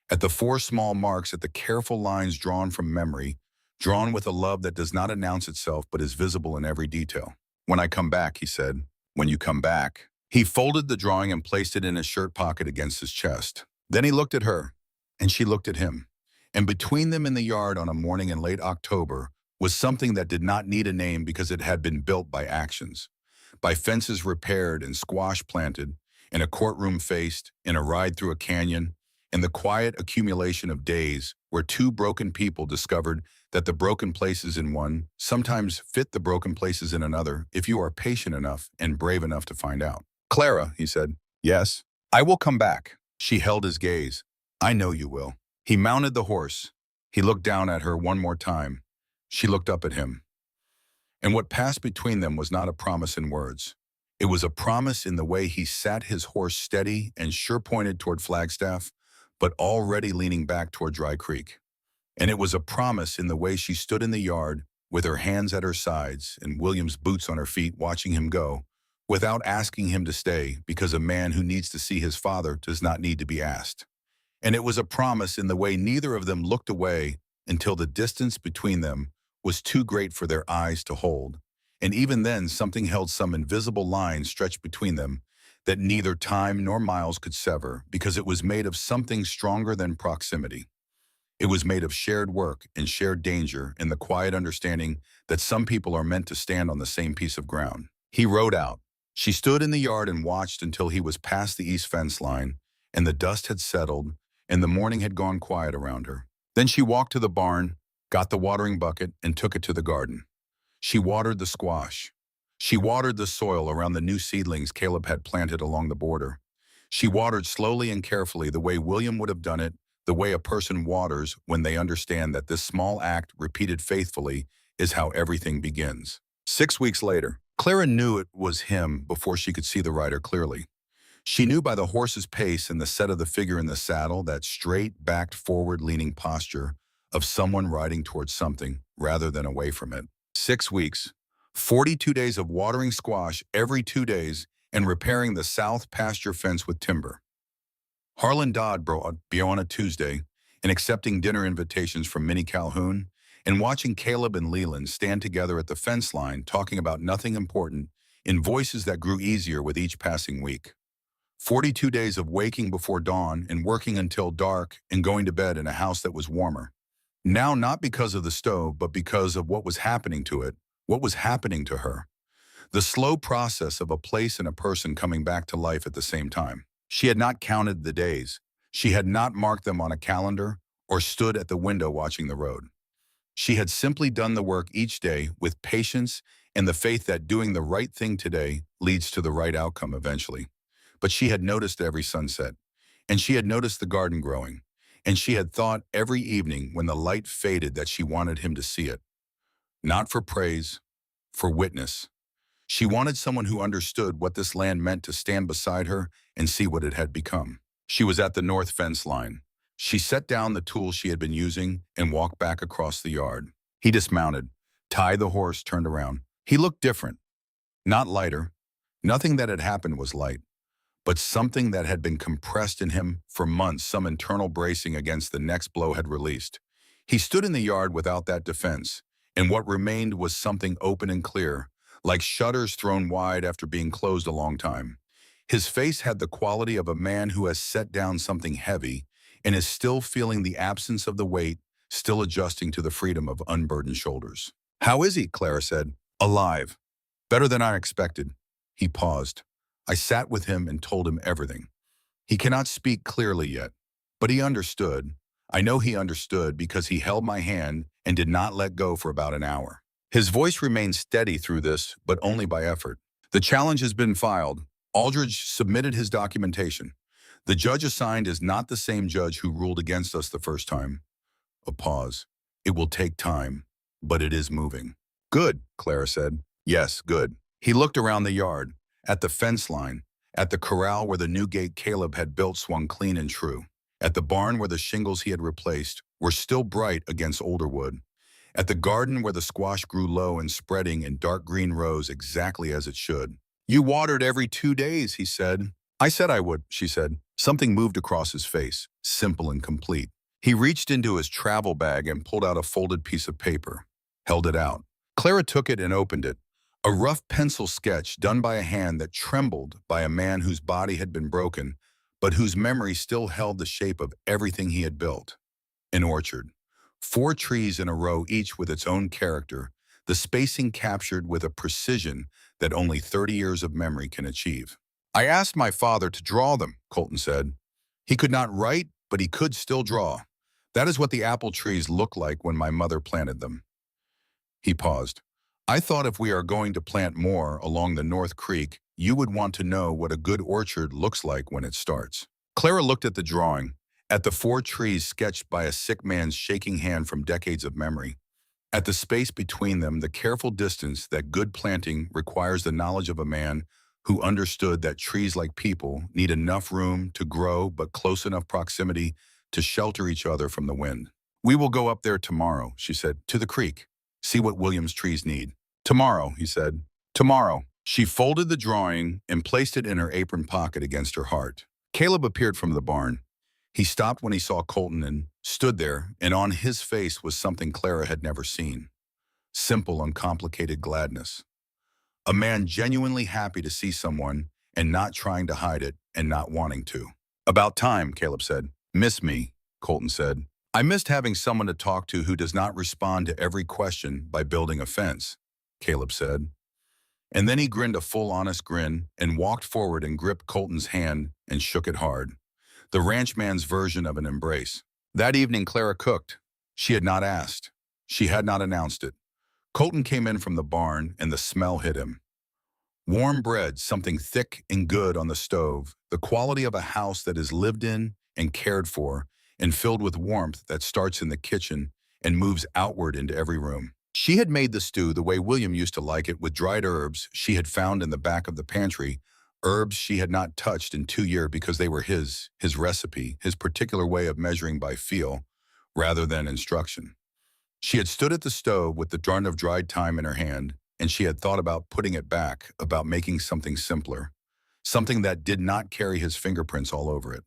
At the 4 small marks, at the careful lines drawn from memory, drawn with a love that does not announce itself but is visible in every detail. "When I come back," he said. "When you come back." He folded the drawing and placed it in his shirt pocket against his chest. Then he looked at her, and she looked at him. And between them in the yard on a morning in late October was something that did not need a name because it had been built by actions, by fences repaired and squash planted, in a courtroom faced, in a ride through a canyon, in the quiet accumulation of days where 2 broken people discovered that the broken places in one sometimes fit the broken places in another if you are patient enough and brave enough to find out. "Clara," he said. "Yes." "I will come back." She held his gaze. "I know you will." He mounted the horse. He looked down at her one more time. She looked up at him. And what passed between them was not a promise in words. It was a promise in the way he sat his horse steady and sure-pointed toward Flagstaff, but already leaning back toward Dry Creek. And it was a promise in the way she stood in the yard with her hands at her sides and William's boots on her feet watching him go, without asking him to stay, because a man who needs to see his father does not need to be asked. And it was a promise in the way neither of them looked away until the distance between them was too great for their eyes to hold. And even then, something held some invisible line stretched between them that neither time nor miles could sever, because it was made of something stronger than proximity. It was made of shared work and shared danger and the quiet understanding that some people are meant to stand on the same piece of ground. He rode out. She stood in the yard and watched until he was past the east fence line, and the dust had settled, and the morning had gone quiet around her. Then she walked to the barn, got the watering bucket, and took it to the garden. She watered the squash. She watered the soil around the new seedlings Caleb had planted along the border. She watered slowly and carefully the way William would have done it, the way a person waters when they understand that this small act, repeated faithfully, is how everything begins. 6 weeks later, Clara knew it was him before she could see the rider clearly. She knew by the horse's pace and the set of the figure in the saddle, that straight-backed, forward-leaning posture of someone riding towards something rather than away from it. 6 weeks, 42 days of watering squash every 2 days and repairing the south pasture fence with timber. Harlan Dodd brought beer on a Tuesday and accepting dinner invitations from Minnie Calhoun, and watching Caleb and Leland stand together at the fence line talking about nothing important in voices that grew easier with each passing week. 42 days of waking before dawn and working until dark and going to bed in a house that was warmer. Now not because of the stove, but because of what was happening to it, What was happening to her? The slow process of a place and a person coming back to life at the same time. She had not counted the days. She had not marked them on a calendar or stood at the window watching the road. She had simply done the work each day with patience and the faith that doing the right thing today leads to the right outcome eventually. But she had noticed every sunset, and she had noticed the garden growing, and she had thought every evening when the light faded that she wanted him to see it. Not for praise, for witness. She wanted someone who understood what this land meant to stand beside her and see what it had become. She was at the north fence line. She set down the tool she had been using and walked back across the yard. He dismounted. Ty the horse turned around. He looked different, not lighter. Nothing that had happened was light, but something that had been compressed in him for months, some internal bracing against the next blow had released. He stood in the yard without that defense, and what remained was something open and clear, like shutters thrown wide after being closed a long time. His face had the quality of a man who has set down something heavy and is still feeling the absence of the weight, still adjusting to the freedom of unburdened shoulders. "How is he?" Clara said. "Alive. Better than I expected." He paused. I sat with him and told him everything. He cannot speak clearly yet, but he understood. I know he understood because he held my hand and did not let go for about an hour. His voice remained steady through this, but only by effort. "The challenge has been filed. Aldridge submitted his documentation. The judge assigned is not the same judge who ruled against us the first time." A pause. "It will take time, but it is moving." "Good," Clara said. "Yes, good." He looked around the yard, at the fence line, at the corral where the new gate Caleb had built swung clean and true, at the barn where the shingles he had replaced were still bright against older wood, at the garden where the squash grew low and spreading in dark green rows exactly as it should. "You watered every 2 days," he said. "I said I would," she said. Something moved across his face, simple and complete. He reached into his travel bag and pulled out a folded piece of paper, held it out. Clara took it and opened it. A rough pencil sketch done by a hand that trembled by a man whose body had been broken, but whose memory still held the shape of everything he had built. An orchard. 4 trees in a row, each with its own character, the spacing captured with a precision that only 30 years of memory can achieve. "I asked my father to draw them," Colton said. "He could not write, but he could still draw. That is what the apple trees looked like when my mother planted them." He paused. "I thought if we are going to plant more along the North Creek, you would want to know what a good orchard looks like when it starts." Clara looked at the drawing, at the 4 trees sketched by a sick man's shaking hand from decades of memory. At the space between them, the careful distance that good planting requires the knowledge of a man who understood that trees like people need enough room to grow but close enough proximity to shelter each other from the wind. "We will go up there tomorrow," she said, "to the creek. See what William's trees need." "Tomorrow," he said. "Tomorrow." She folded the drawing and placed it in her apron pocket against her heart. Caleb appeared from the barn. He stopped when he saw Colton and stood there, and on his face was something Clara had never seen. Simple, uncomplicated gladness. A man genuinely happy to see someone and not trying to hide it and not wanting to. "About time," Caleb said. "Miss me," Colton said. "I missed having someone to talk to who does not respond to every question by building a fence," Caleb said. And then he grinned a full, honest grin and walked forward and gripped Colton's hand and shook it hard. The ranchman's version of an embrace. That evening, Clara cooked. She had not asked. She had not announced it. Colton came in from the barn, and the smell hit him. Warm bread, something thick and good on the stove, the quality of a house that is lived in and cared for, and filled with warmth that starts in the kitchen and moves outward into every room. She had made the stew the way William used to like it, with dried herbs she had found in the back of the pantry, herbs she had not touched in 2 years because they were his recipe, his particular way of measuring by feel rather than instruction. She had stood at the stove with the jar of dried thyme in her hand, and she had thought about putting it back, about making something simpler, something that did not carry his fingerprints all over it.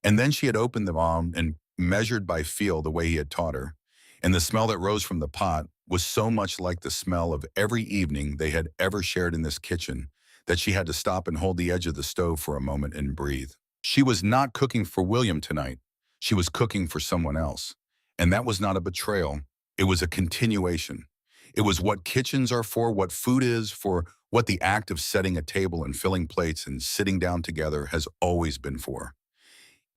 And then she had opened the bomb and measured by feel the way he had taught her, and the smell that rose from the pot was so much like the smell of every evening they had ever shared in this kitchen that she had to stop and hold the edge of the stove for a moment and breathe. She was not cooking for William tonight. She was cooking for someone else. And that was not a betrayal. It was a continuation. It was what kitchens are for, what food is for, what the act of setting a table and filling plates and sitting down together has always been for.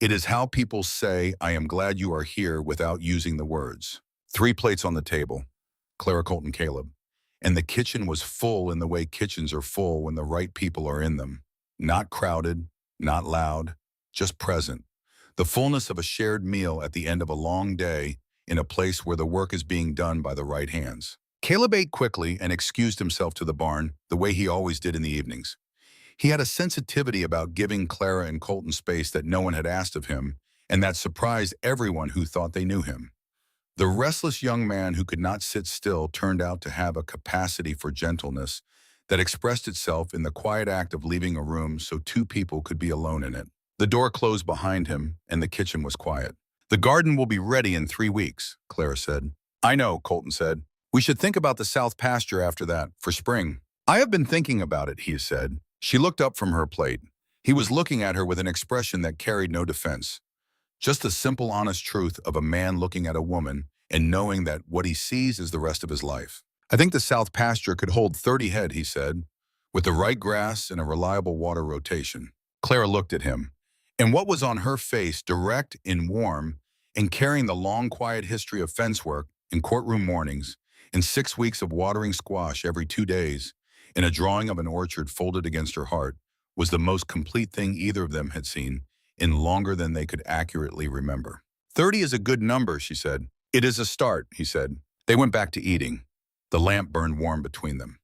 It is how people say, "I am glad you are here," without using the words. 3 plates on the table, Clara, Colt, and Caleb. And the kitchen was full in the way kitchens are full when the right people are in them. Not crowded, not loud, just present. The fullness of a shared meal at the end of a long day in a place where the work is being done by the right hands. Caleb ate quickly and excused himself to the barn the way he always did in the evenings. He had a sensitivity about giving Clara and Colton space that no one had asked of him, and that surprised everyone who thought they knew him. The restless young man who could not sit still turned out to have a capacity for gentleness that expressed itself in the quiet act of leaving a room so 2 people could be alone in it. The door closed behind him, and the kitchen was quiet. "The garden will be ready in 3 weeks, Clara said. "I know," Colton said. "We should think about the south pasture after that, for spring." "I have been thinking about it," he said. She looked up from her plate. He was looking at her with an expression that carried no defense. Just the simple, honest truth of a man looking at a woman and knowing that what he sees is the rest of his life. "I think the south pasture could hold 30 head, he said, "with the right grass and a reliable water rotation." Clara looked at him, and what was on her face, direct and warm, and carrying the long, quiet history of fence work and courtroom mornings, and 6 weeks of watering squash every 2 days, and a drawing of an orchard folded against her heart, was the most complete thing either of them had seen in longer than they could accurately remember. 30 is a good number, she said. "It is a start," he said. They went back to eating. The lamp burned warm between them.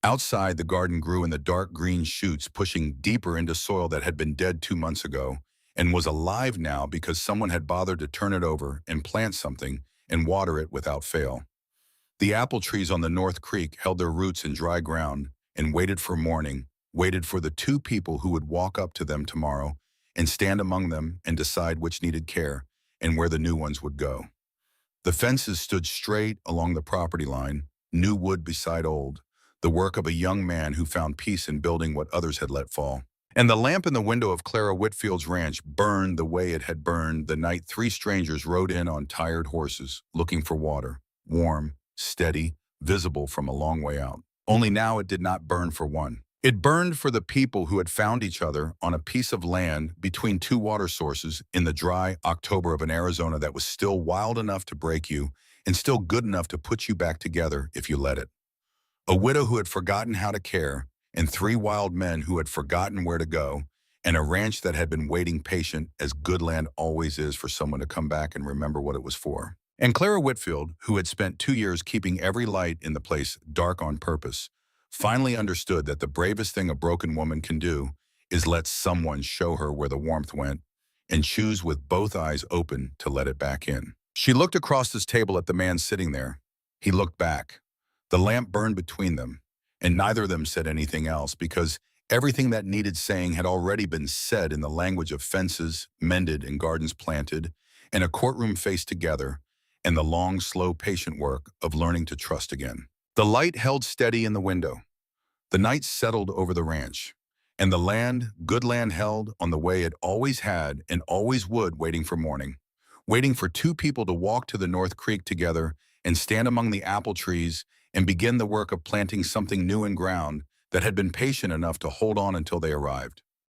Outside, the garden grew in the dark green shoots, pushing deeper into soil that had been dead 2 months ago and was alive now because someone had bothered to turn it over and plant something and water it without fail. The apple trees on the North Creek held their roots in dry ground and waited for morning, waited for the 2 people who would walk up to them tomorrow and stand among them and decide which needed care and where the new ones would go. The fences stood straight along the property line, new wood beside old, the work of a young man who found peace in building what others had let fall. And the lamp in the window of Clara Whitfield's ranch burned the way it had burned the night 3 strangers rode in on tired horses, looking for water, warm, steady, visible from a long way out. Only now it did not burn for one. It burned for the people who had found each other on a piece of land between 2 water sources in the dry October of an Arizona that was still wild enough to break you and still good enough to put you back together if you let it. A widow who had forgotten how to care, and 3 wild men who had forgotten where to go, and a ranch that had been waiting patient, as good land always is for someone to come back and remember what it was for. And Clara Whitfield, who had spent 2 years keeping every light in the place dark on purpose, finally understood that the bravest thing a broken woman can do is let someone show her where the warmth went and choose with both eyes open to let it back in. She looked across this table at the man sitting there. He looked back. The lamp burned between them, and neither of them said anything else because everything that needed saying had already been said in the language of fences mended and gardens planted, and a courtroom faced together, and the long, slow, patient work of learning to trust again. The light held steady in the window. The night settled over the ranch, and the land, good land, held on the way it always had and always would, waiting for morning, waiting for 2 people to walk to the North Creek together and stand among the apple trees and begin the work of planting something new in ground that had been patient enough to hold on until they arrived.